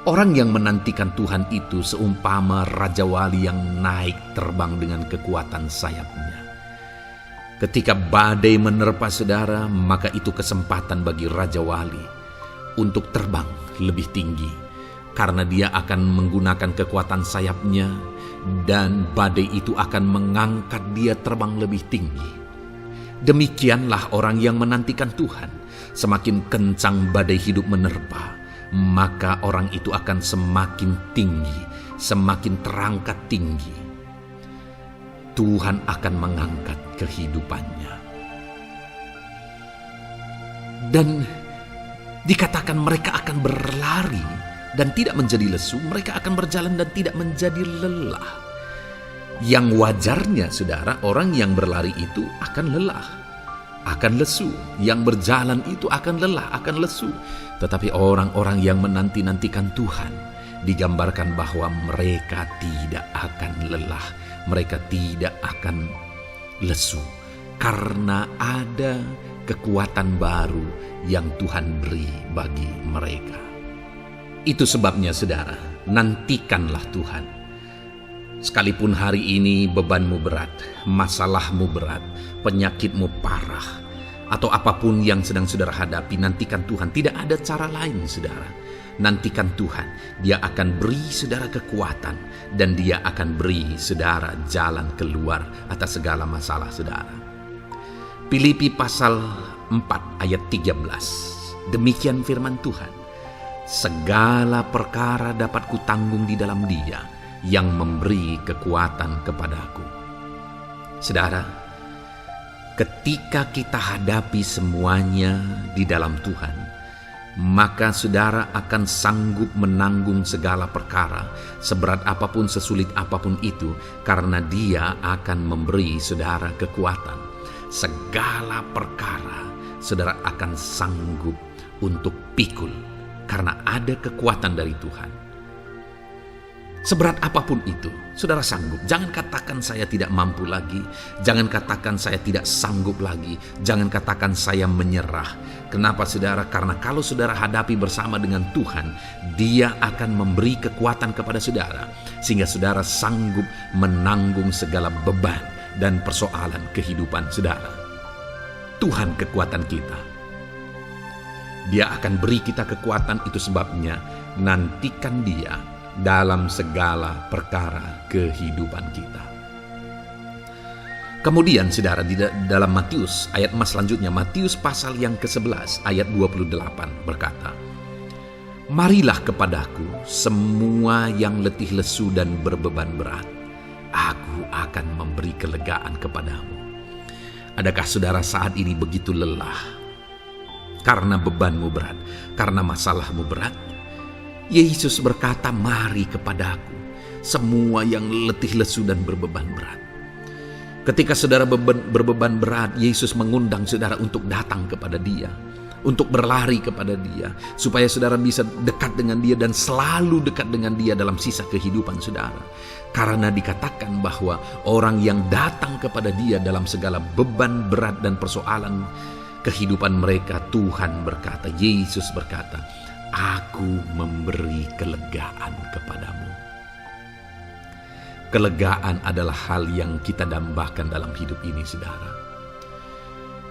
Orang yang menantikan Tuhan itu seumpama Raja Wali yang naik terbang dengan kekuatan sayapnya. Ketika badai menerpa saudara, maka itu kesempatan bagi Raja Wali untuk terbang lebih tinggi, karena dia akan menggunakan kekuatan sayapnya dan badai itu akan mengangkat dia terbang lebih tinggi. Demikianlah orang yang menantikan Tuhan. Semakin kencang badai hidup menerpa, maka orang itu akan semakin tinggi, semakin terangkat tinggi. Tuhan akan mengangkat kehidupannya. Dan dikatakan mereka akan berlari dan tidak menjadi lesu, mereka akan berjalan dan tidak menjadi lelah. Yang wajarnya saudara, orang yang berlari itu akan lelah, akan lesu. Yang berjalan itu akan lelah, akan lesu. Tetapi orang-orang yang menanti-nantikan Tuhan, digambarkan bahwa mereka tidak akan lelah, mereka tidak akan lesu, karena ada kekuatan baru yang Tuhan beri bagi mereka. Itu sebabnya saudara, nantikanlah Tuhan. Sekalipun hari ini bebanmu berat, masalahmu berat, penyakitmu parah, atau apapun yang sedang saudara hadapi, nantikan Tuhan. Tidak ada cara lain saudara. Nantikan Tuhan. Dia akan beri saudara kekuatan dan Dia akan beri saudara jalan keluar atas segala masalah saudara. Filipi pasal 4 ayat 13. Demikian firman Tuhan. Segala perkara dapat kutanggung di dalam Dia yang memberi kekuatan kepadaku. Saudara, ketika kita hadapi semuanya di dalam Tuhan, maka saudara akan sanggup menanggung segala perkara, seberat apapun, sesulit apapun itu, karena Dia akan memberi saudara kekuatan. Segala perkara saudara akan sanggup untuk pikul, karena ada kekuatan dari Tuhan. Seberat apapun itu, saudara sanggup. Jangan katakan saya tidak mampu lagi. Jangan katakan saya tidak sanggup lagi. Jangan katakan saya menyerah. Kenapa saudara? Karena kalau saudara hadapi bersama dengan Tuhan, Dia akan memberi kekuatan kepada saudara. Sehingga saudara sanggup menanggung segala beban dan persoalan kehidupan saudara. Tuhan kekuatan kita. Dia akan beri kita kekuatan, itu sebabnya nantikan Dia dalam segala perkara kehidupan kita. Kemudian saudara, di dalam Matius ayat selanjutnya, Matius pasal yang ke-11 ayat 28 berkata, "Marilah kepadaku semua yang letih lesu dan berbeban berat, aku akan memberi kelegaan kepadamu." Adakah saudara saat ini begitu lelah karena bebanmu berat, karena masalahmu berat? Yesus berkata, "Mari kepadaku semua yang letih lesu dan berbeban berat." Ketika saudara berbeban berat, Yesus mengundang saudara untuk datang kepada Dia, untuk berlari kepada Dia, supaya saudara bisa dekat dengan Dia dan selalu dekat dengan Dia dalam sisa kehidupan saudara. Karena dikatakan bahwa orang yang datang kepada Dia dalam segala beban berat dan persoalan kehidupan mereka, Tuhan berkata, Yesus berkata, "Aku memberi kelegaan kepadamu." Kelegaan adalah hal yang kita dambakan dalam hidup ini, saudara.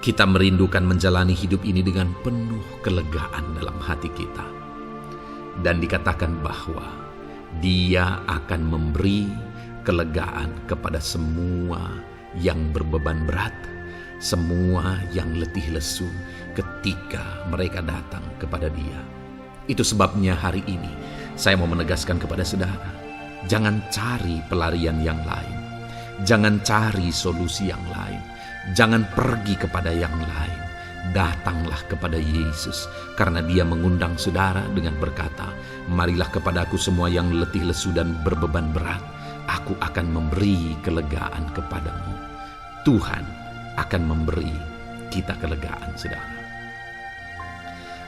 Kita merindukan menjalani hidup ini dengan penuh kelegaan dalam hati kita. Dan dikatakan bahwa Dia akan memberi kelegaan kepada semua yang berbeban berat, semua yang letih lesu ketika mereka datang kepada Dia. Itu sebabnya hari ini saya mau menegaskan kepada saudara, jangan cari pelarian yang lain. Jangan cari solusi yang lain. Jangan pergi kepada yang lain. Datanglah kepada Yesus, karena Dia mengundang saudara dengan berkata, "Marilah kepadaku semua yang letih lesu dan berbeban berat, aku akan memberi kelegaan kepadamu." Tuhan akan memberi kita kelegaan, saudara.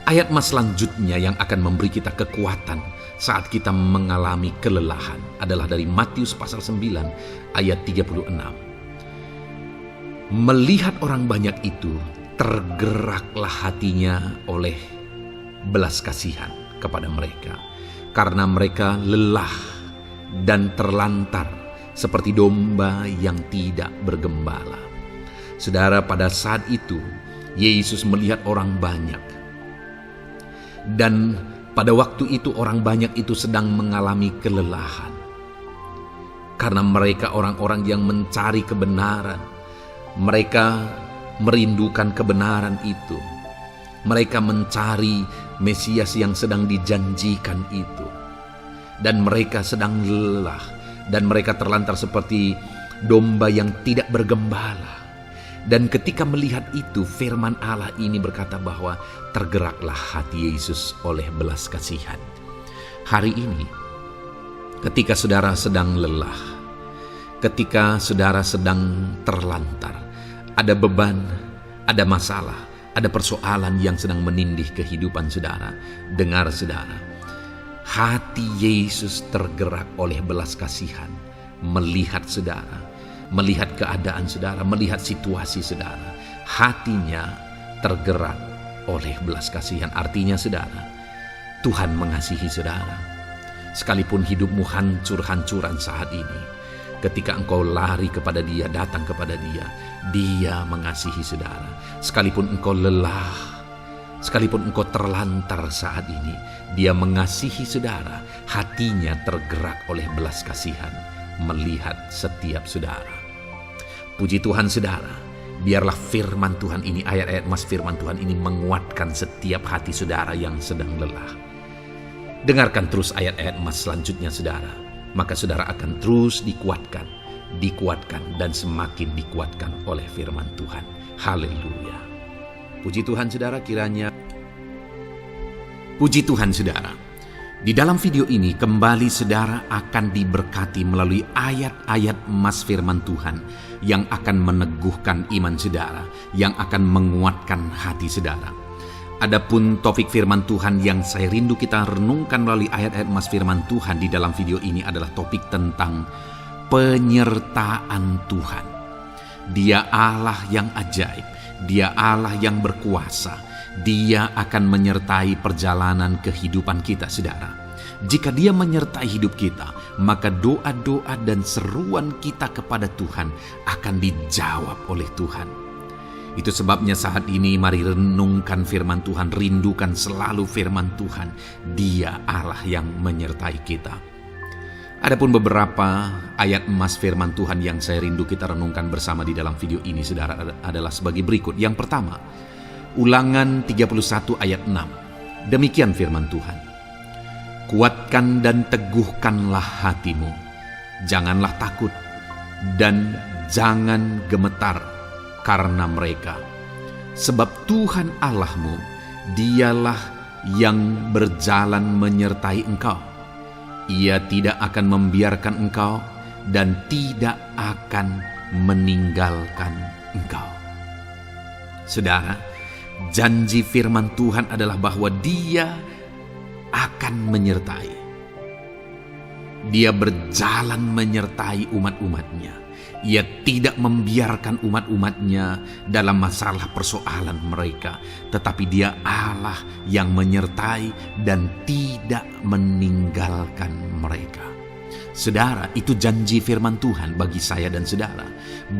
Ayat selanjutnya yang akan memberi kita kekuatan saat kita mengalami kelelahan adalah dari Matius pasal 9 ayat 36. Melihat orang banyak itu, tergeraklah hatinya oleh belas kasihan kepada mereka, karena mereka lelah dan terlantar seperti domba yang tidak bergembala. Saudara, pada saat itu Yesus melihat orang banyak. Dan pada waktu itu orang banyak itu sedang mengalami kelelahan. Karena mereka orang-orang yang mencari kebenaran. Mereka merindukan kebenaran itu. Mereka mencari Mesias yang sedang dijanjikan itu. Dan mereka sedang lelah. Dan mereka terlantar seperti domba yang tidak bergembala. Dan ketika melihat itu, firman Allah ini berkata bahwa tergeraklah hati Yesus oleh belas kasihan. Hari ini, ketika saudara sedang lelah, ketika saudara sedang terlantar, ada beban, ada masalah, ada persoalan yang sedang menindih kehidupan saudara, dengar saudara, hati Yesus tergerak oleh belas kasihan, melihat saudara, melihat keadaan saudara, melihat situasi saudara. Hatinya tergerak oleh belas kasihan. Artinya saudara, Tuhan mengasihi saudara. Sekalipun hidupmu hancur-hancuran saat ini, ketika engkau lari kepada Dia, datang kepada Dia, Dia mengasihi saudara. Sekalipun engkau lelah, sekalipun engkau terlantar saat ini, Dia mengasihi saudara. Hatinya tergerak oleh belas kasihan melihat setiap saudara. Puji Tuhan saudara, biarlah firman Tuhan ini, ayat-ayat firman Tuhan ini menguatkan setiap hati saudara yang sedang lelah. Dengarkan terus ayat-ayat selanjutnya saudara, maka saudara akan terus dikuatkan dan semakin dikuatkan oleh firman Tuhan. Haleluya. Puji Tuhan saudara, kiranya puji Tuhan saudara. Di dalam video ini kembali saudara akan diberkati melalui ayat-ayat firman Tuhan yang akan meneguhkan iman saudara, yang akan menguatkan hati saudara. Adapun topik firman Tuhan yang saya rindu kita renungkan melalui ayat-ayat emas firman Tuhan di dalam video ini adalah topik tentang penyertaan Tuhan. Dia Allah yang ajaib, Dia Allah yang berkuasa. Dia akan menyertai perjalanan kehidupan kita, saudara. Jika Dia menyertai hidup kita, maka doa-doa dan seruan kita kepada Tuhan akan dijawab oleh Tuhan. Itu sebabnya saat ini mari renungkan firman Tuhan, rindukan selalu firman Tuhan. Dia Allah yang menyertai kita. Adapun beberapa ayat emas firman Tuhan yang saya rindu kita renungkan bersama di dalam video ini, saudara, adalah sebagai berikut. Yang pertama, Ulangan 31 ayat 6. Demikian firman Tuhan. Kuatkan dan teguhkanlah hatimu. Janganlah takut dan jangan gemetar karena mereka. Sebab Tuhan Allahmu, Dialah yang berjalan menyertai engkau. Ia tidak akan membiarkan engkau dan tidak akan meninggalkan engkau. Saudara, janji firman Tuhan adalah bahwa Dia akan menyertai. Dia berjalan menyertai umat-umatnya. Ia tidak membiarkan umat-umatnya dalam masalah persoalan mereka, tetapi Dia Allah yang menyertai dan tidak meninggalkan mereka. Saudara, itu janji firman Tuhan bagi saya dan saudara,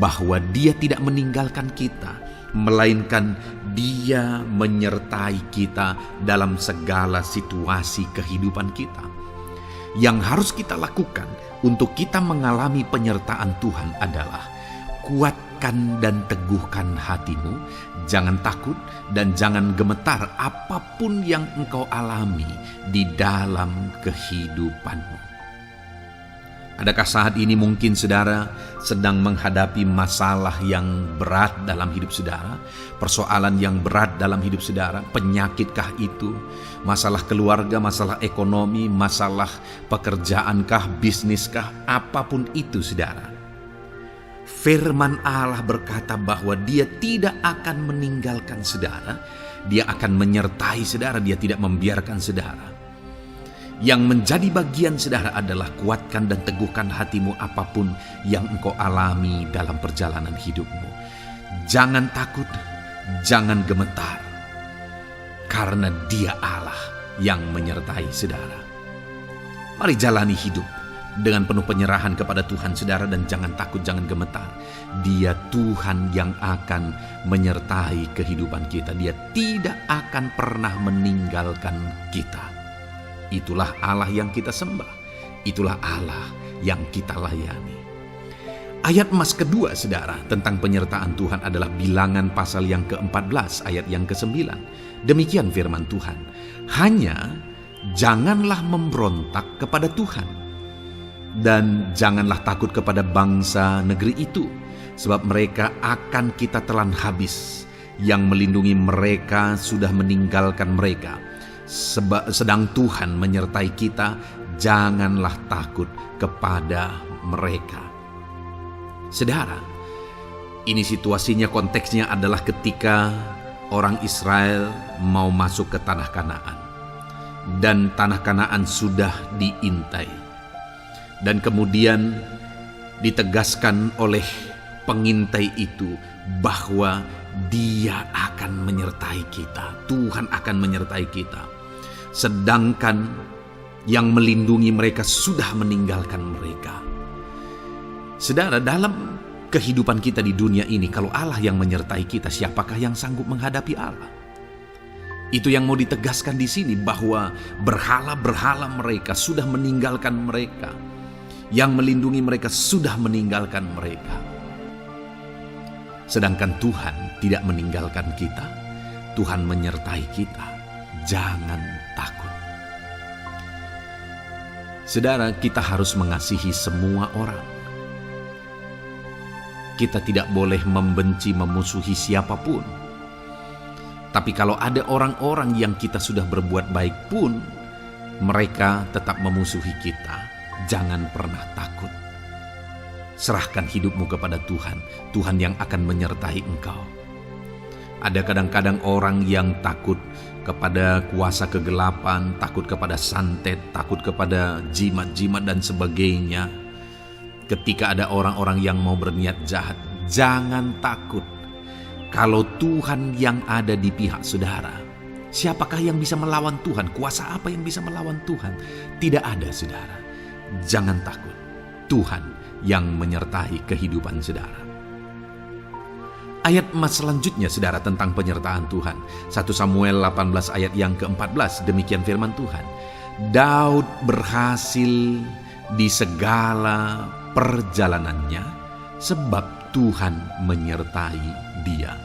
bahwa Dia tidak meninggalkan kita, melainkan Dia menyertai kita dalam segala situasi kehidupan kita. Yang harus kita lakukan untuk kita mengalami penyertaan Tuhan adalah kuatkan dan teguhkan hatimu, jangan takut dan jangan gemetar apapun yang engkau alami di dalam kehidupanmu. Adakah saat ini mungkin saudara sedang menghadapi masalah yang berat dalam hidup saudara? Persoalan yang berat dalam hidup saudara? Penyakitkah itu? Masalah keluarga, masalah ekonomi, masalah pekerjaankah, bisniskah? Apapun itu saudara. Firman Allah berkata bahwa Dia tidak akan meninggalkan saudara. Dia akan menyertai saudara, Dia tidak membiarkan saudara. Yang menjadi bagian saudara adalah kuatkan dan teguhkan hatimu apapun yang engkau alami dalam perjalanan hidupmu. Jangan takut, jangan gemetar, karena Dia Allah yang menyertai saudara. Mari jalani hidup dengan penuh penyerahan kepada Tuhan saudara, dan jangan takut, jangan gemetar. Dia Tuhan yang akan menyertai kehidupan kita. Dia tidak akan pernah meninggalkan kita. Itulah Allah yang kita sembah. Itulah Allah yang kita layani. Ayat emas kedua saudara tentang penyertaan Tuhan adalah Bilangan pasal yang ke-14 ayat yang ke-9. Demikian firman Tuhan. Hanya janganlah memberontak kepada Tuhan, dan janganlah takut kepada bangsa negeri itu, sebab mereka akan kita telan habis. Yang melindungi mereka sudah meninggalkan mereka. Sedang Tuhan menyertai kita, janganlah takut kepada mereka. Saudara, ini situasinya, konteksnya adalah ketika orang Israel mau masuk ke tanah Kanaan, dan tanah Kanaan sudah diintai, dan kemudian ditegaskan oleh pengintai itu bahwa Dia akan menyertai kita. Tuhan akan menyertai kita. Sedangkan yang melindungi mereka sudah meninggalkan mereka. Saudara, dalam kehidupan kita di dunia ini, kalau Allah yang menyertai kita, siapakah yang sanggup menghadapi Allah? Itu yang mau ditegaskan di sini, bahwa berhala-berhala mereka sudah meninggalkan mereka. Yang melindungi mereka sudah meninggalkan mereka. Sedangkan Tuhan tidak meninggalkan kita. Tuhan menyertai kita. Jangan takut. Saudara, kita harus mengasihi semua orang. Kita tidak boleh membenci, memusuhi siapapun. Tapi kalau ada orang-orang yang kita sudah berbuat baik pun, mereka tetap memusuhi kita, jangan pernah takut. Serahkan hidupmu kepada Tuhan, Tuhan yang akan menyertai engkau. Ada kadang-kadang orang yang takut kepada kuasa kegelapan, takut kepada santet, takut kepada jimat-jimat dan sebagainya. Ketika ada orang-orang yang mau berniat jahat, jangan takut. Kalau Tuhan yang ada di pihak saudara, siapakah yang bisa melawan Tuhan? Kuasa apa yang bisa melawan Tuhan? Tidak ada, saudara. Jangan takut. Tuhan yang menyertai kehidupan saudara. Ayat emas selanjutnya, saudara, tentang penyertaan Tuhan. 1 Samuel 18 ayat yang ke-14, demikian firman Tuhan. Daud berhasil di segala perjalanannya sebab Tuhan menyertai dia.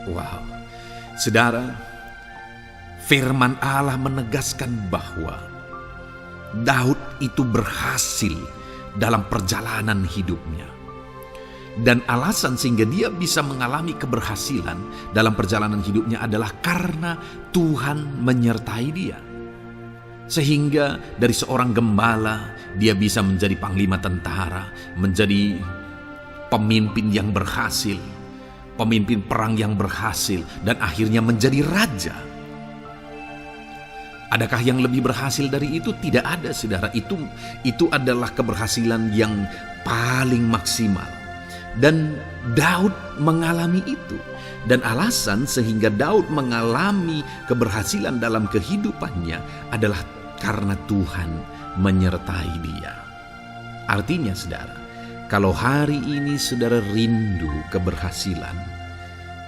Wow, saudara, firman Allah menegaskan bahwa Daud itu berhasil dalam perjalanan hidupnya. Dan alasan sehingga dia bisa mengalami keberhasilan dalam perjalanan hidupnya adalah karena Tuhan menyertai dia. Sehingga dari seorang gembala, dia bisa menjadi panglima tentara, menjadi pemimpin yang berhasil, pemimpin perang yang berhasil, dan akhirnya menjadi raja. Adakah yang lebih berhasil dari itu? Tidak ada, saudara. Itu adalah keberhasilan yang paling maksimal. Dan Daud mengalami itu. Dan alasan sehingga Daud mengalami keberhasilan dalam kehidupannya adalah karena Tuhan menyertai dia. Artinya, saudara, kalau hari ini saudara rindu keberhasilan,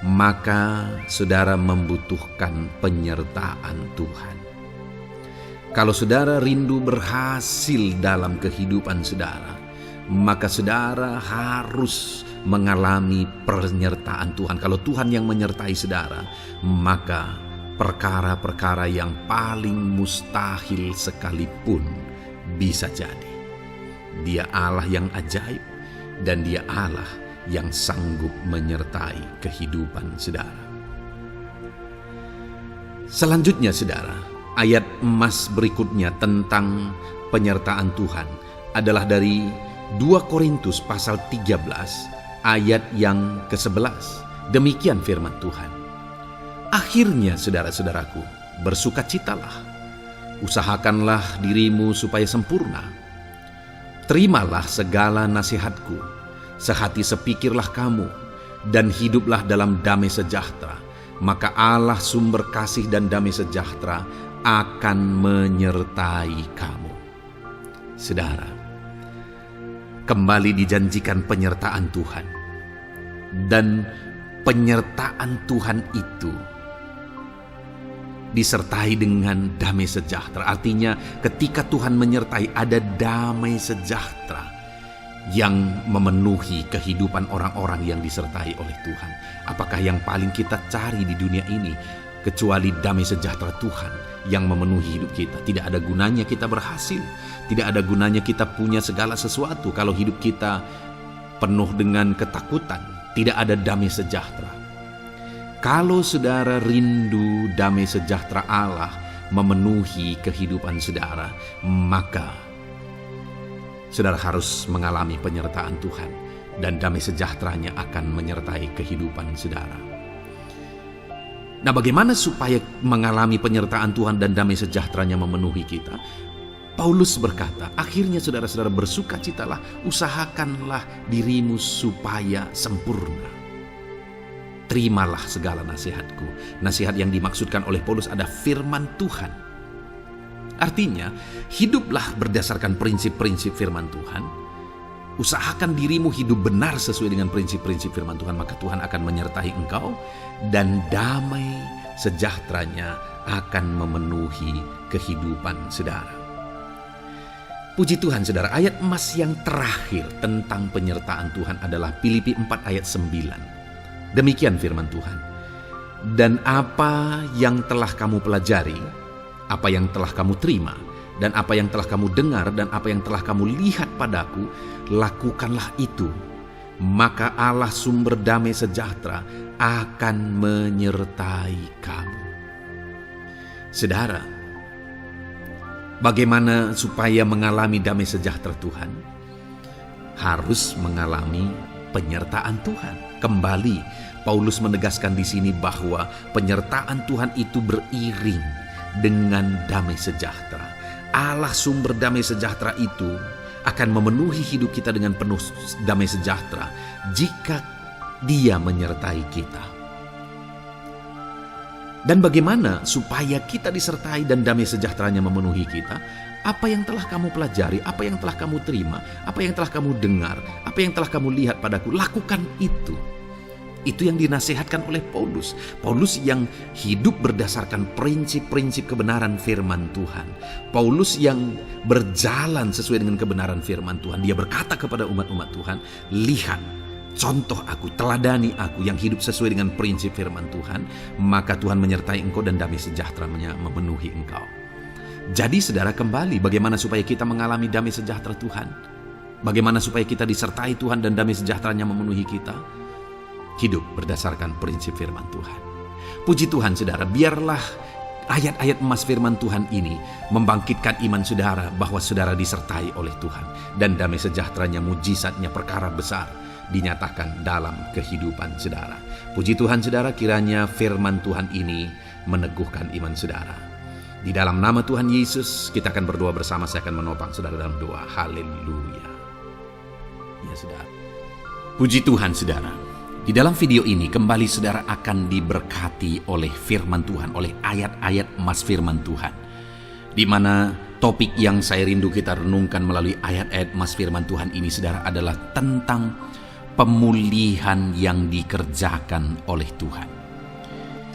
maka saudara membutuhkan penyertaan Tuhan. Kalau saudara rindu berhasil dalam kehidupan saudara, maka saudara harus mengalami penyertaan Tuhan. Kalau Tuhan yang menyertai saudara, maka perkara-perkara yang paling mustahil sekalipun bisa jadi. Dia Allah yang ajaib, dan Dia Allah yang sanggup menyertai kehidupan saudara. Selanjutnya, saudara, ayat emas berikutnya tentang penyertaan Tuhan adalah dari 2 Korintus pasal 13 ayat yang ke-11. Demikian firman Tuhan. Akhirnya, saudara-saudaraku, bersukacitalah. Usahakanlah dirimu supaya sempurna. Terimalah segala nasihatku. Sehati sepikirlah kamu, dan hiduplah dalam damai sejahtera. Maka Allah sumber kasih dan damai sejahtera akan menyertai kamu. Saudara, kembali dijanjikan penyertaan Tuhan. Dan penyertaan Tuhan itu disertai dengan damai sejahtera. Artinya ketika Tuhan menyertai, ada damai sejahtera yang memenuhi kehidupan orang-orang yang disertai oleh Tuhan. Apakah yang paling kita cari di dunia ini kecuali damai sejahtera Tuhan yang memenuhi hidup kita? Tidak ada gunanya kita berhasil, tidak ada gunanya kita punya segala sesuatu kalau hidup kita penuh dengan ketakutan, tidak ada damai sejahtera. Kalau saudara rindu damai sejahtera Allah memenuhi kehidupan saudara, maka saudara harus mengalami penyertaan Tuhan, dan damai sejahteranya akan menyertai kehidupan saudara. Nah, bagaimana supaya mengalami penyertaan Tuhan dan damai sejahteranya memenuhi kita? Paulus berkata, akhirnya saudara-saudara bersukacitalah, usahakanlah dirimu supaya sempurna. Terimalah segala nasihatku. Nasihat yang dimaksudkan oleh Paulus ada firman Tuhan. Artinya, hiduplah berdasarkan prinsip-prinsip firman Tuhan. Usahakan dirimu hidup benar sesuai dengan prinsip-prinsip firman Tuhan, maka Tuhan akan menyertai engkau, dan damai sejahteranya akan memenuhi kehidupan saudara. Puji Tuhan, saudara, ayat emas yang terakhir tentang penyertaan Tuhan adalah Filipi 4 ayat 9. Demikian firman Tuhan. Dan apa yang telah kamu pelajari, apa yang telah kamu terima, dan apa yang telah kamu dengar, dan apa yang telah kamu lihat padaku, lakukanlah itu. Maka Allah sumber damai sejahtera akan menyertai kamu. Saudara, bagaimana supaya mengalami damai sejahtera Tuhan? Harus mengalami penyertaan Tuhan. Kembali, Paulus menegaskan di sini bahwa penyertaan Tuhan itu beriring dengan damai sejahtera. Allah sumber damai sejahtera itu akan memenuhi hidup kita dengan penuh damai sejahtera jika Dia menyertai kita. Dan bagaimana supaya kita disertai dan damai sejahteranya memenuhi kita? Apa yang telah kamu pelajari, apa yang telah kamu terima, apa yang telah kamu dengar, apa yang telah kamu lihat padaku, lakukan itu. Itu yang dinasihatkan oleh Paulus. Paulus yang hidup berdasarkan prinsip-prinsip kebenaran firman Tuhan. Paulus yang berjalan sesuai dengan kebenaran firman Tuhan. Dia berkata kepada umat-umat Tuhan, lihat, contoh aku, teladani aku yang hidup sesuai dengan prinsip firman Tuhan, maka Tuhan menyertai engkau dan damai sejahtera-Nya memenuhi engkau. Jadi saudara, kembali bagaimana supaya kita mengalami damai sejahtera Tuhan? Bagaimana supaya kita disertai Tuhan dan damai sejahtera-Nya memenuhi kita? Hidup berdasarkan prinsip firman Tuhan. Puji Tuhan saudara, biarlah ayat-ayat emas firman Tuhan ini membangkitkan iman saudara bahwa saudara disertai oleh Tuhan. Dan damai sejahtera-Nya, mujizatnya, perkara besar dinyatakan dalam kehidupan saudara. Puji Tuhan saudara, kiranya firman Tuhan ini meneguhkan iman saudara. Di dalam nama Tuhan Yesus kita akan berdoa bersama. Saya akan menopang saudara dalam doa. Haleluya. Ya saudara. Puji Tuhan saudara. Di dalam video ini kembali saudara akan diberkati oleh firman Tuhan, oleh ayat-ayat emas firman Tuhan. Di mana topik yang saya rindu kita renungkan melalui ayat-ayat emas firman Tuhan ini saudara adalah tentang pemulihan yang dikerjakan oleh Tuhan.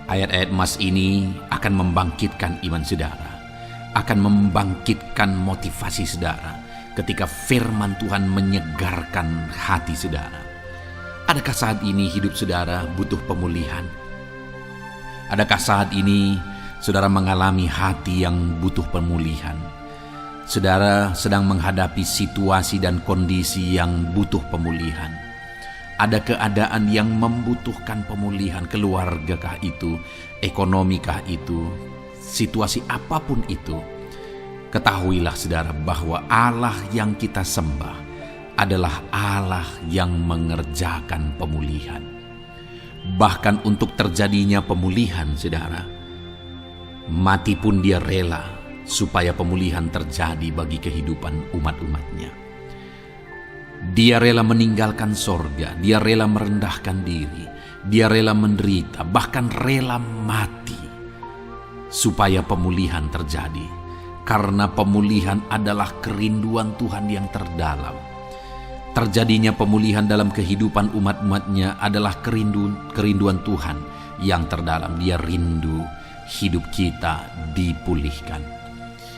Ayat-ayat emas ini akan membangkitkan iman saudara, akan membangkitkan motivasi saudara ketika firman Tuhan menyegarkan hati saudara. Adakah saat ini hidup saudara butuh pemulihan? Adakah saat ini saudara mengalami hati yang butuh pemulihan? Saudara sedang menghadapi situasi dan kondisi yang butuh pemulihan. Ada keadaan yang membutuhkan pemulihan, keluargakah itu, ekonomikah itu, situasi apapun itu. Ketahuilah saudara bahwa Allah yang kita sembah adalah Allah yang mengerjakan pemulihan. Bahkan untuk terjadinya pemulihan saudara, mati pun Dia rela supaya pemulihan terjadi bagi kehidupan umat-umatnya. Dia rela meninggalkan sorga, Dia rela merendahkan diri, Dia rela menderita, bahkan rela mati supaya pemulihan terjadi. Karena pemulihan adalah kerinduan Tuhan yang terdalam. Terjadinya pemulihan dalam kehidupan umat-umatnya adalah kerinduan Tuhan yang terdalam. Dia rindu hidup kita dipulihkan.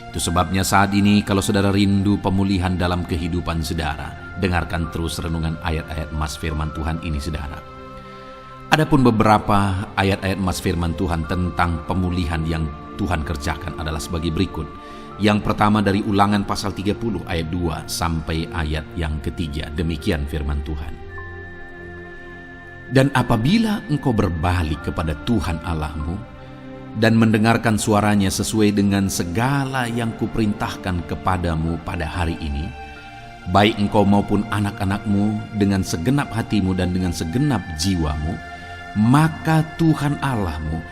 Itu sebabnya saat ini kalau saudara rindu pemulihan dalam kehidupan saudara, dengarkan terus renungan ayat-ayat emas firman Tuhan ini saudara. Adapun beberapa ayat-ayat emas firman Tuhan tentang pemulihan yang Tuhan kerjakan adalah sebagai berikut. Yang pertama dari Ulangan pasal 30 ayat 2 sampai ayat yang ketiga. Demikian firman Tuhan. Dan apabila engkau berbalik kepada Tuhan Allahmu dan mendengarkan suaranya sesuai dengan segala yang kuperintahkan kepadamu pada hari ini, baik engkau maupun anak-anakmu dengan segenap hatimu dan dengan segenap jiwamu, maka Tuhan Allahmu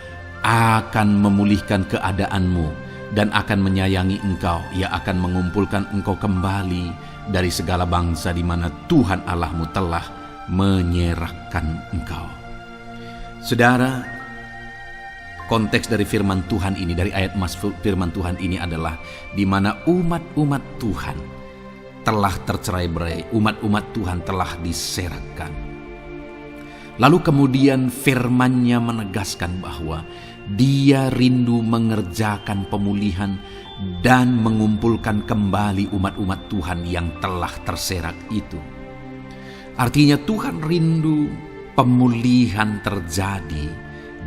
akan memulihkan keadaanmu dan akan menyayangi engkau. Ia akan mengumpulkan engkau kembali dari segala bangsa di mana Tuhan Allahmu telah menyerahkan engkau. Saudara, konteks dari firman Tuhan ini, dari ayat emas firman Tuhan ini adalah di mana umat-umat Tuhan telah tercerai-berai, umat-umat Tuhan telah diserahkan. Lalu kemudian firman-Nya menegaskan bahwa Dia rindu mengerjakan pemulihan dan mengumpulkan kembali umat-umat Tuhan yang telah terserak itu. Artinya Tuhan rindu pemulihan terjadi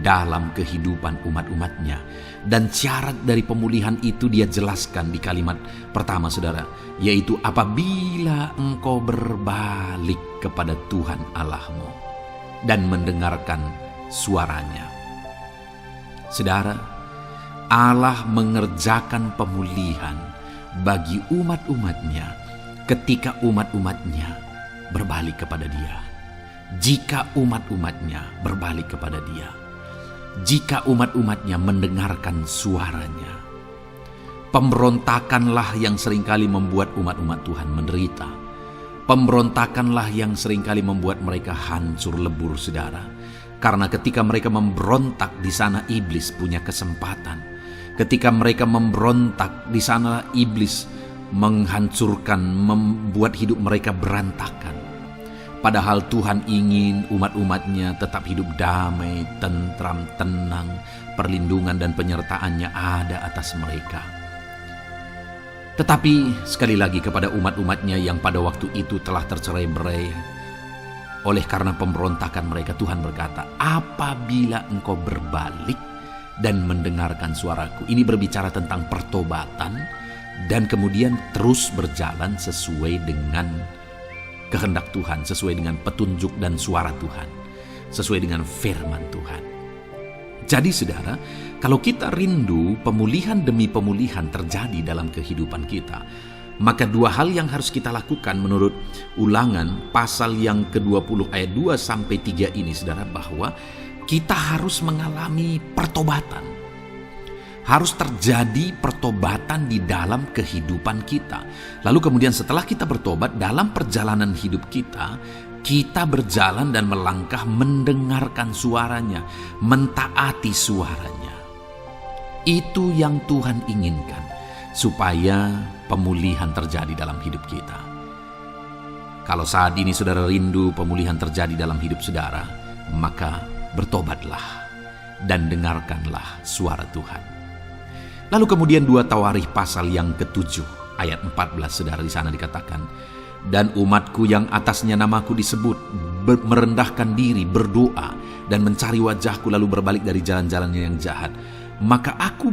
dalam kehidupan umat-umatnya. Dan syarat dari pemulihan itu Dia jelaskan di kalimat pertama saudara, yaitu apabila engkau berbalik kepada Tuhan Allahmu dan mendengarkan suaranya. Saudara, Allah mengerjakan pemulihan bagi umat-umatnya ketika umat-umatnya berbalik kepada Dia. jika umat-umatnya berbalik kepada Dia, jika umat-umatnya mendengarkan suaranya. Pemberontakanlah yang seringkali membuat umat-umat Tuhan menderita. Pemberontakanlah yang seringkali membuat mereka hancur lebur, saudara. Karena ketika mereka memberontak, di sana iblis punya kesempatan. Ketika mereka memberontak, di sana iblis menghancurkan, membuat hidup mereka berantakan. Padahal Tuhan ingin umat-umatnya tetap hidup damai, tentram, tenang, perlindungan dan penyertaannya ada atas mereka. Tetapi sekali lagi kepada umat-umatnya yang pada waktu itu telah tercerai-berai oleh karena pemberontakan mereka, Tuhan berkata, apabila engkau berbalik dan mendengarkan suaraku. Ini berbicara tentang pertobatan dan kemudian terus berjalan sesuai dengan kehendak Tuhan, sesuai dengan petunjuk dan suara Tuhan, sesuai dengan firman Tuhan. Jadi saudara, kalau kita rindu pemulihan demi pemulihan terjadi dalam kehidupan kita, maka dua hal yang harus kita lakukan menurut Ulangan pasal yang ke-20 ayat 2-3 ini, saudara, bahwa kita harus mengalami pertobatan. Harus terjadi pertobatan di dalam kehidupan kita. Lalu kemudian setelah kita bertobat, dalam perjalanan hidup kita, kita berjalan dan melangkah mendengarkan suaranya, mentaati suaranya. Itu yang Tuhan inginkan, supaya pemulihan terjadi dalam hidup kita. Kalau saat ini saudara rindu pemulihan terjadi dalam hidup saudara, maka bertobatlah dan dengarkanlah suara Tuhan. Lalu kemudian 2 Tawarikh pasal yang ke-7 ayat 14, saudara, di sana dikatakan, dan umatku yang atasnya namaku disebut merendahkan diri, berdoa dan mencari wajahku, lalu berbalik dari jalan-jalannya yang jahat, maka aku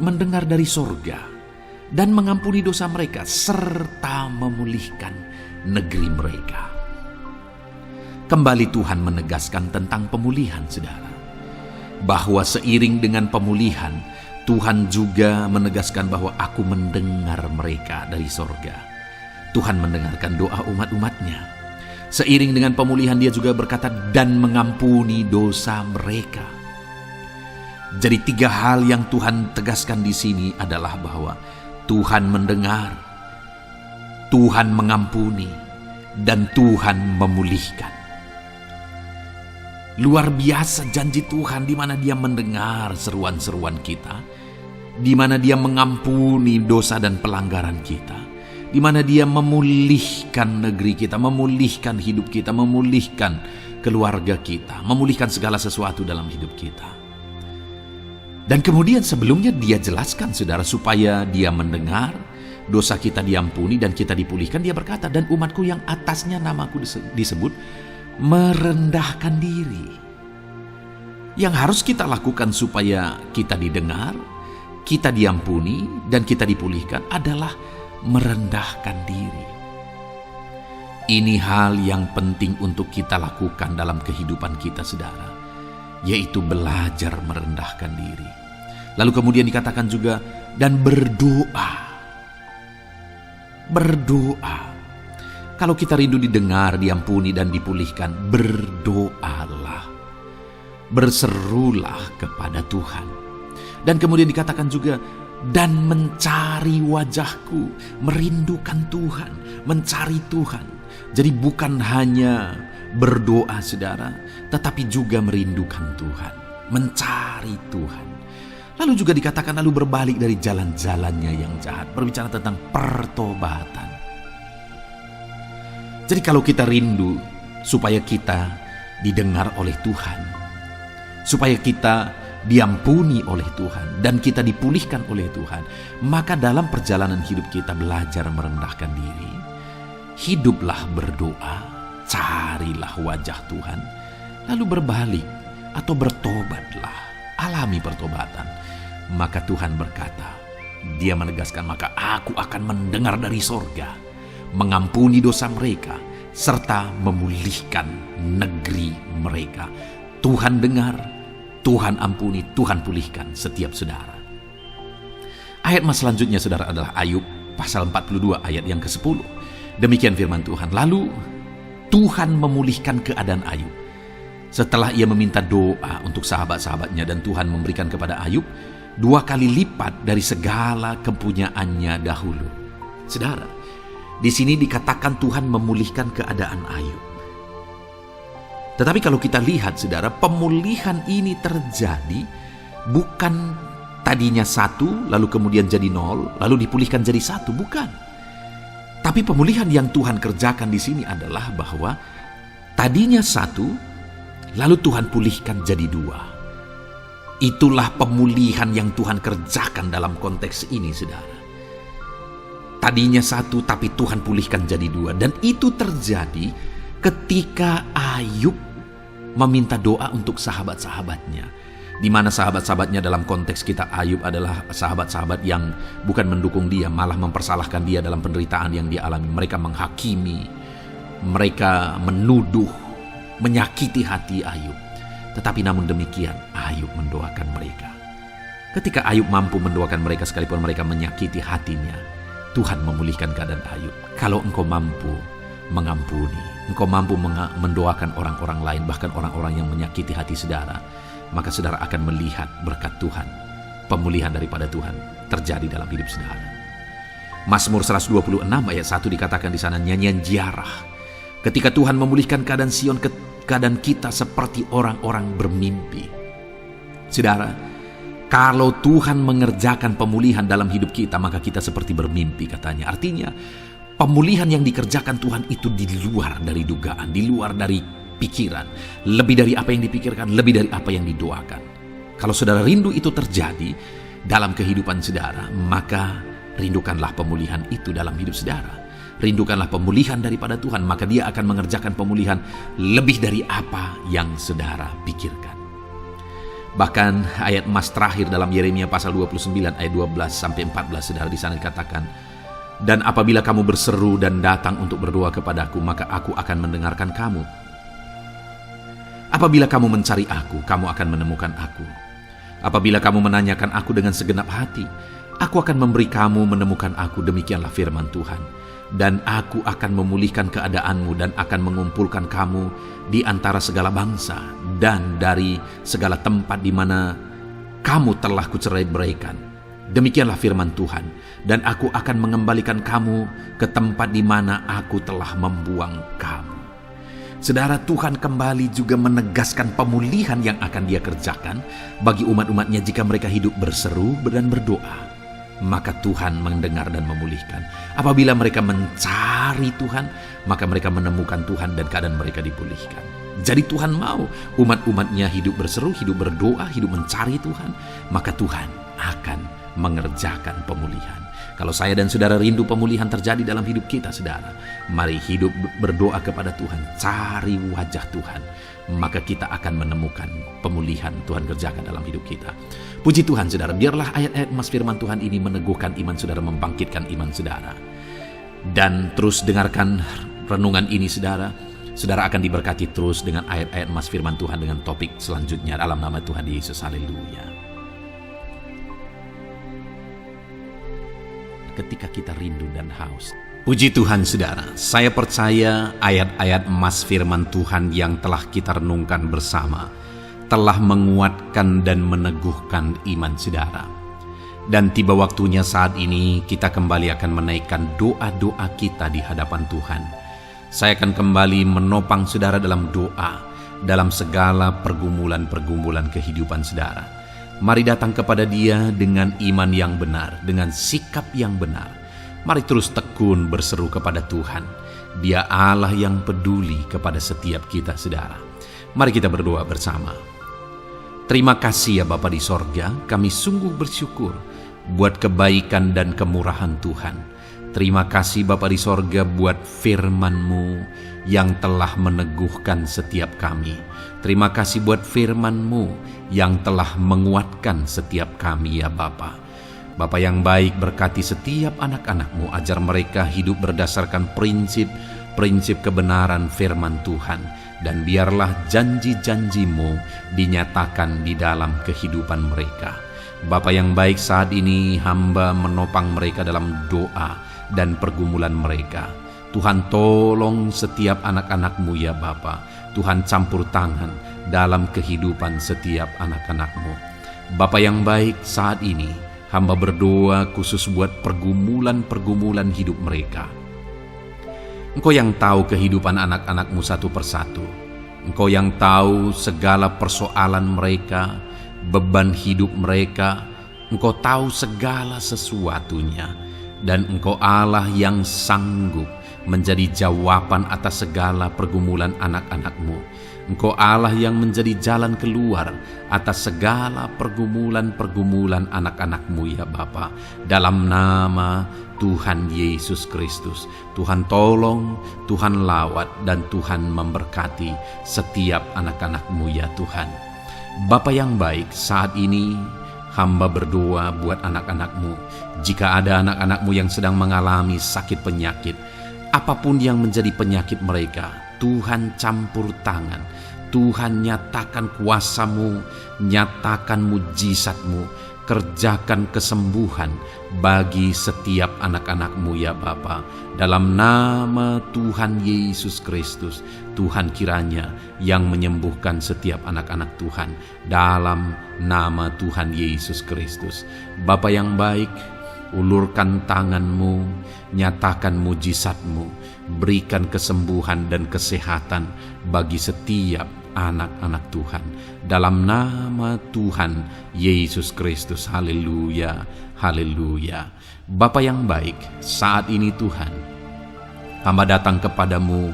mendengar dari sorga dan mengampuni dosa mereka serta memulihkan negeri mereka. Kembali Tuhan menegaskan tentang pemulihan, saudara, bahwa seiring dengan pemulihan Tuhan juga menegaskan bahwa aku mendengar mereka dari sorga. Tuhan mendengarkan doa umat-umatnya. Seiring dengan pemulihan Dia juga berkata dan mengampuni dosa mereka. Jadi 3 hal yang Tuhan tegaskan di sini adalah bahwa Tuhan mendengar, Tuhan mengampuni, dan Tuhan memulihkan. Luar biasa janji Tuhan, di mana Dia mendengar seruan-seruan kita, di mana Dia mengampuni dosa dan pelanggaran kita, di mana Dia memulihkan negeri kita, memulihkan hidup kita, memulihkan keluarga kita, memulihkan segala sesuatu dalam hidup kita. Dan kemudian sebelumnya Dia jelaskan, saudara, supaya Dia mendengar, dosa kita diampuni dan kita dipulihkan. Dia berkata, dan umatku yang atasnya namaku disebut merendahkan diri. Yang harus kita lakukan supaya kita didengar, kita diampuni, dan kita dipulihkan adalah merendahkan diri. Ini hal yang penting untuk kita lakukan dalam kehidupan kita, saudara, yaitu belajar merendahkan diri. Lalu kemudian dikatakan juga, dan berdoa. Berdoa. Kalau kita rindu didengar, diampuni, dan dipulihkan, berdoalah. Berserulah kepada Tuhan. Dan kemudian dikatakan juga, dan mencari wajahku, merindukan Tuhan, mencari Tuhan. Jadi bukan hanya berdoa, saudara, tetapi juga merindukan Tuhan, mencari Tuhan. Lalu juga dikatakan lalu berbalik dari jalan-jalannya yang jahat, berbicara tentang pertobatan. Jadi kalau kita rindu supaya kita didengar oleh Tuhan, supaya kita diampuni oleh Tuhan, dan kita dipulihkan oleh Tuhan, maka dalam perjalanan hidup kita belajar merendahkan diri, hiduplah berdoa, carilah wajah Tuhan, lalu berbalik atau bertobatlah, alami pertobatan. Maka Tuhan berkata, Dia menegaskan, maka aku akan mendengar dari sorga, mengampuni dosa mereka, serta memulihkan negeri mereka. Tuhan dengar, Tuhan ampuni, Tuhan pulihkan setiap saudara. Ayat selanjutnya, saudara, adalah Ayub pasal 42 ayat yang ke-10. Demikian firman Tuhan. Lalu Tuhan memulihkan keadaan Ayub. Setelah ia meminta doa untuk sahabat-sahabatnya dan Tuhan memberikan kepada Ayub 2 kali lipat dari segala kepunyaannya dahulu. Saudara, di sini dikatakan Tuhan memulihkan keadaan Ayub. Tetapi kalau kita lihat, saudara, pemulihan ini terjadi bukan tadinya 1, lalu kemudian jadi 0, lalu dipulihkan jadi 1, bukan. Tapi pemulihan yang Tuhan kerjakan di sini adalah bahwa tadinya 1, lalu Tuhan pulihkan jadi 2. Itulah pemulihan yang Tuhan kerjakan dalam konteks ini, saudara. Tadinya 1, tapi Tuhan pulihkan jadi 2. Dan itu terjadi ketika Ayub meminta doa untuk sahabat-sahabatnya. Di mana sahabat-sahabatnya dalam konteks kita, Ayub adalah sahabat-sahabat yang bukan mendukung dia, malah mempersalahkan dia dalam penderitaan yang dia alami. Mereka menghakimi, mereka menuduh, menyakiti hati Ayub. Tetapi namun demikian, Ayub mendoakan mereka. Ketika Ayub mampu mendoakan mereka sekalipun mereka menyakiti hatinya, Tuhan memulihkan keadaan Ayub. Kalau engkau mampu mengampuni, engkau mampu mendoakan orang-orang lain, bahkan orang-orang yang menyakiti hati saudara, maka saudara akan melihat berkat Tuhan, pemulihan daripada Tuhan terjadi dalam hidup saudara. Mazmur 126 ayat 1 dikatakan di sana, nyanyian ziarah. Ketika Tuhan memulihkan keadaan Sion, keadaan kita seperti orang-orang bermimpi. Saudara, kalau Tuhan mengerjakan pemulihan dalam hidup kita, maka kita seperti bermimpi katanya. Artinya, pemulihan yang dikerjakan Tuhan itu di luar dari dugaan, di luar dari pikiran, lebih dari apa yang dipikirkan, lebih dari apa yang didoakan. Kalau saudara rindu itu terjadi dalam kehidupan saudara, maka rindukanlah pemulihan itu dalam hidup saudara. Rindukanlah pemulihan daripada Tuhan, maka Dia akan mengerjakan pemulihan lebih dari apa yang saudara pikirkan. Bahkan ayat emas terakhir dalam Yeremia pasal 29 ayat 12-14 saudara, di sana dikatakan, dan apabila kamu berseru dan datang untuk berdoa kepadaku, maka aku akan mendengarkan kamu. Apabila kamu mencari aku, kamu akan menemukan aku. Apabila kamu menanyakan aku dengan segenap hati, aku akan memberi kamu menemukan aku, demikianlah firman Tuhan. Dan aku akan memulihkan keadaanmu dan akan mengumpulkan kamu di antara segala bangsa dan dari segala tempat di mana kamu telah kucerai-beraikan. Demikianlah firman Tuhan. Dan aku akan mengembalikan kamu ke tempat di mana aku telah membuang kamu. Saudara, Tuhan kembali juga menegaskan pemulihan yang akan Dia kerjakan bagi umat-umatnya jika mereka hidup berseru dan berdoa. Maka Tuhan mendengar dan memulihkan. Apabila mereka mencari Tuhan, maka mereka menemukan Tuhan dan keadaan mereka dipulihkan. Jadi Tuhan mau umat-umatnya hidup berseru, hidup berdoa, hidup mencari Tuhan, maka Tuhan akan mengerjakan pemulihan. Kalau saya dan saudara rindu pemulihan terjadi dalam hidup kita, saudara, mari hidup berdoa kepada Tuhan, cari wajah Tuhan, maka kita akan menemukan pemulihan Tuhan kerjakan dalam hidup kita. Puji Tuhan, saudara, biarlah ayat-ayat emas firman Tuhan ini meneguhkan iman saudara, membangkitkan iman saudara. Dan terus dengarkan renungan ini, saudara. Saudara akan diberkati terus dengan ayat-ayat emas firman Tuhan dengan topik selanjutnya dalam nama Tuhan Yesus. Haleluya. Ketika kita rindu dan haus. Puji Tuhan, saudara, saya percaya ayat-ayat emas firman Tuhan yang telah kita renungkan bersama telah menguatkan dan meneguhkan iman saudara. Dan tiba waktunya saat ini kita kembali akan menaikkan doa-doa kita di hadapan Tuhan. Saya akan kembali menopang saudara dalam doa, dalam segala pergumulan-pergumulan kehidupan saudara. Mari datang kepada Dia dengan iman yang benar, dengan sikap yang benar. Mari terus tekun berseru kepada Tuhan. Dia Allah yang peduli kepada setiap kita, saudara. Mari kita berdoa bersama. Terima kasih ya Bapa di sorga, kami sungguh bersyukur buat kebaikan dan kemurahan Tuhan. Terima kasih Bapa di sorga buat firman-Mu yang telah meneguhkan setiap kami. Terima kasih buat firman-Mu yang telah menguatkan setiap kami ya Bapa. Bapa yang baik, berkati setiap anak-anak-Mu, ajar mereka hidup berdasarkan prinsip kebenaran firman Tuhan. Dan biarlah janji-janji-Mu dinyatakan di dalam kehidupan mereka. Bapa yang baik, saat ini hamba menopang mereka dalam doa dan pergumulan mereka. Tuhan tolong setiap anak-anak-Mu ya Bapa. Tuhan campur tangan dalam kehidupan setiap anak-anak-Mu. Bapa yang baik, saat ini hamba berdoa khusus buat pergumulan-pergumulan hidup mereka. Engkau yang tahu kehidupan anak-anak-Mu satu persatu. Engkau yang tahu segala persoalan mereka, beban hidup mereka. Engkau tahu segala sesuatunya. Dan Engkau Allah yang sanggup menjadi jawaban atas segala pergumulan anak-anak-Mu. Engkau Allah yang menjadi jalan keluar atas segala pergumulan-pergumulan anak-anak-Mu ya Bapa. Dalam nama Tuhan Yesus Kristus, Tuhan tolong, Tuhan lawat, dan Tuhan memberkati setiap anak-anak-Mu ya Tuhan. Bapa yang baik, saat ini hamba berdoa buat anak-anak-Mu. Jika ada anak-anak-Mu yang sedang mengalami sakit penyakit, apapun yang menjadi penyakit mereka, Tuhan campur tangan. Tuhan nyatakan kuasa-Mu, nyatakan mujizat-Mu, kerjakan kesembuhan bagi setiap anak-anak-Mu ya Bapa. Dalam nama Tuhan Yesus Kristus, Tuhan kiranya yang menyembuhkan setiap anak-anak Tuhan. Dalam nama Tuhan Yesus Kristus. Bapa yang baik, ulurkan tangan-Mu, nyatakan mujizat-Mu, berikan kesembuhan dan kesehatan bagi setiap anak-anak Tuhan. Dalam nama Tuhan Yesus Kristus. Haleluya, haleluya. Bapa yang baik, saat ini Tuhan, hamba datang kepadamu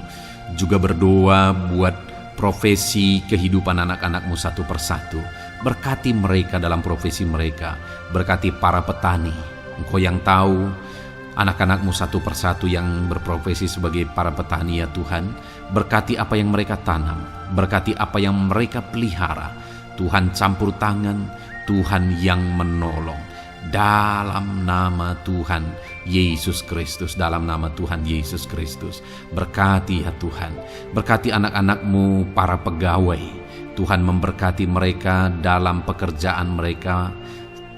juga berdoa buat profesi kehidupan anak-anak-Mu satu persatu. Berkati mereka dalam profesi mereka, berkati para petani. Engkau yang tahu anak-anak-Mu satu persatu yang berprofesi sebagai para petani ya Tuhan. Berkati apa yang mereka tanam, berkati apa yang mereka pelihara. Tuhan campur tangan, Tuhan yang menolong. Dalam nama Tuhan Yesus Kristus, dalam nama Tuhan Yesus Kristus. Berkati ya Tuhan, berkati anak-anak-Mu para pegawai. Tuhan memberkati mereka dalam pekerjaan mereka,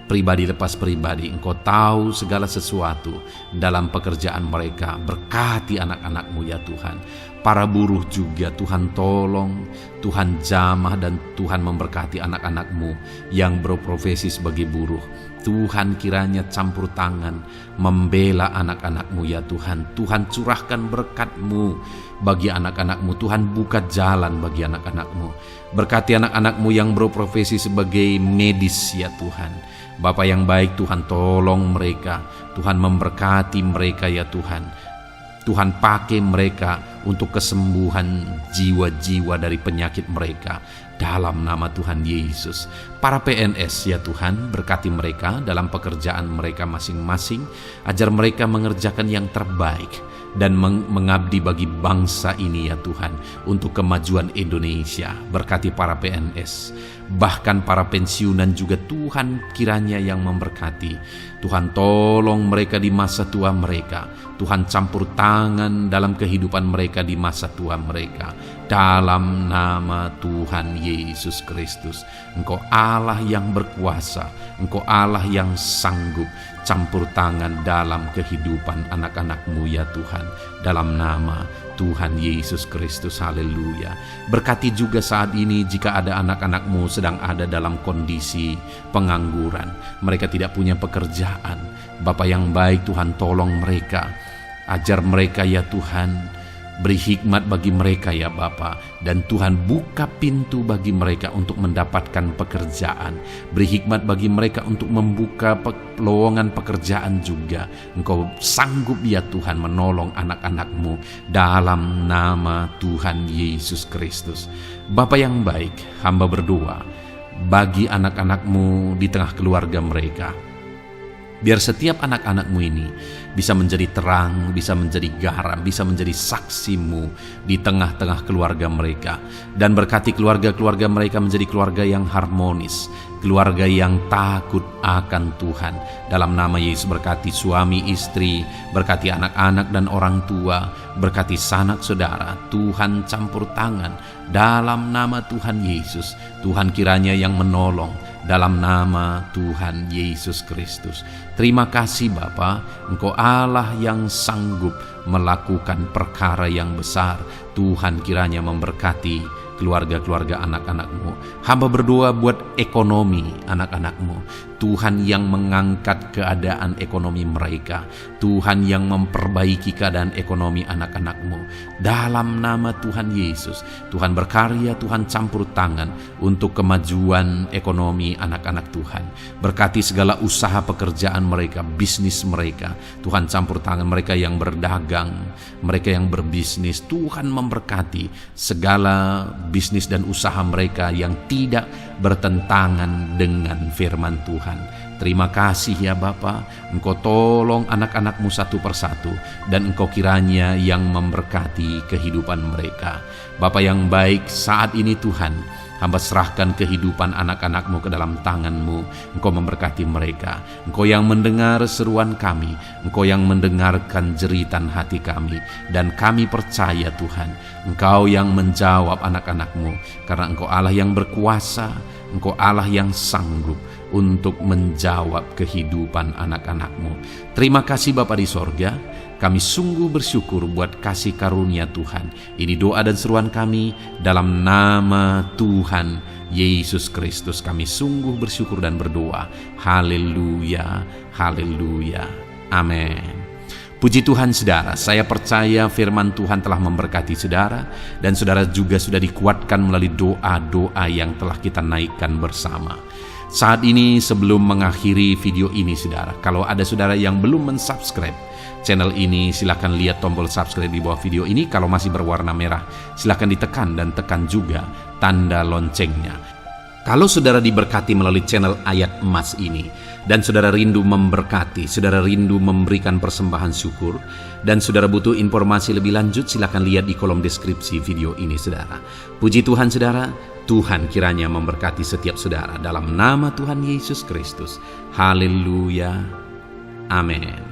pribadi lepas pribadi. Engkau tahu segala sesuatu dalam pekerjaan mereka. Berkati anak-anak-Mu ya Tuhan. Para buruh juga Tuhan tolong, Tuhan jamah, dan Tuhan memberkati anak-anak-Mu yang berprofesi sebagai buruh. Tuhan kiranya campur tangan membela anak-anak-Mu ya Tuhan. Tuhan curahkan berkat-Mu bagi anak-anak-Mu. Tuhan buka jalan bagi anak-anak-Mu. Berkati anak-anak-Mu yang berprofesi sebagai medis ya Tuhan. Bapa yang baik, Tuhan tolong mereka. Tuhan memberkati mereka ya Tuhan. Tuhan pakai mereka untuk kesembuhan jiwa-jiwa dari penyakit mereka. Dalam nama Tuhan Yesus. Para PNS ya Tuhan, berkati mereka dalam pekerjaan mereka masing-masing. Ajar mereka mengerjakan yang terbaik dan mengabdi bagi bangsa ini ya Tuhan, untuk kemajuan Indonesia. Berkati para PNS, bahkan para pensiunan juga Tuhan kiranya yang memberkati. Tuhan tolong mereka di masa tua mereka. Tuhan campur tangan dalam kehidupan mereka di masa tua mereka. Dalam nama Tuhan Yesus Kristus. Engkau Allah yang berkuasa, Engkau Allah yang sanggup. Campur tangan dalam kehidupan anak-anak-Mu ya Tuhan. Dalam nama Tuhan Yesus Kristus. Haleluya. Berkati juga saat ini jika ada anak-anak-Mu sedang ada dalam kondisi pengangguran. Mereka tidak punya pekerjaan. Bapa yang baik, Tuhan tolong mereka. Ajar mereka ya Tuhan. Beri hikmat bagi mereka ya Bapa. Dan Tuhan buka pintu bagi mereka untuk mendapatkan pekerjaan. Beri hikmat bagi mereka untuk membuka lowongan pekerjaan juga. Engkau sanggup ya Tuhan menolong anak-anak-Mu. Dalam nama Tuhan Yesus Kristus. Bapa yang baik, hamba berdoa bagi anak-anak-Mu di tengah keluarga mereka. Biar setiap anak-anak-Mu ini bisa menjadi terang, bisa menjadi garam, bisa menjadi saksi-Mu di tengah-tengah keluarga mereka. Dan berkati keluarga-keluarga mereka menjadi keluarga yang harmonis, keluarga yang takut akan Tuhan. Dalam nama Yesus, berkati suami istri, berkati anak-anak dan orang tua, berkati sanak saudara. Tuhan campur tangan dalam nama Tuhan Yesus. Tuhan kiranya yang menolong dalam nama Tuhan Yesus Kristus. Terima kasih Bapa, Engkau Allah yang sanggup melakukan perkara yang besar. Tuhan kiranya memberkati keluarga-keluarga anak-anak-Mu. Hamba berdoa buat ekonomi anak-anak-Mu. Tuhan yang mengangkat keadaan ekonomi mereka. Tuhan yang memperbaiki keadaan ekonomi anak-anak-Mu. Dalam nama Tuhan Yesus, Tuhan berkarya, Tuhan campur tangan untuk kemajuan ekonomi anak-anak Tuhan. Berkati segala usaha pekerjaan mereka, bisnis mereka. Tuhan campur tangan mereka yang berdagang, mereka yang berbisnis. Tuhan memberkati segala bisnis dan usaha mereka yang tidak bertentangan dengan firman Tuhan. Terima kasih ya Bapa, Engkau tolong anak-anak-Mu satu persatu, dan Engkau kiranya yang memberkati kehidupan mereka. Bapa yang baik, saat ini Tuhan, hamba serahkan kehidupan anak-anak-Mu ke dalam tangan-Mu. Engkau memberkati mereka. Engkau yang mendengar seruan kami, Engkau yang mendengarkan jeritan hati kami, dan kami percaya Tuhan, Engkau yang menjawab anak-anak-Mu, karena Engkau Allah yang berkuasa, Engkau Allah yang sanggup untuk menjawab kehidupan anak-anak-Mu. Terima kasih Bapa di sorga. Kami sungguh bersyukur buat kasih karunia Tuhan. Ini doa dan seruan kami dalam nama Tuhan Yesus Kristus. Kami sungguh bersyukur dan berdoa. Haleluya, haleluya, amin. Puji Tuhan saudara, saya percaya firman Tuhan telah memberkati saudara, dan saudara juga sudah dikuatkan melalui doa-doa yang telah kita naikkan bersama. Saat ini sebelum mengakhiri video ini saudara, kalau ada saudara yang belum mensubscribe channel ini, silakan lihat tombol subscribe di bawah video ini. Kalau masih berwarna merah, silakan ditekan dan tekan juga tanda loncengnya. Kalau saudara diberkati melalui channel Ayat Emas ini, dan saudara rindu memberkati, saudara rindu memberikan persembahan syukur, dan saudara butuh informasi lebih lanjut, silakan lihat di kolom deskripsi video ini saudara. Puji Tuhan saudara, Tuhan kiranya memberkati setiap saudara dalam nama Tuhan Yesus Kristus. Haleluya, amin.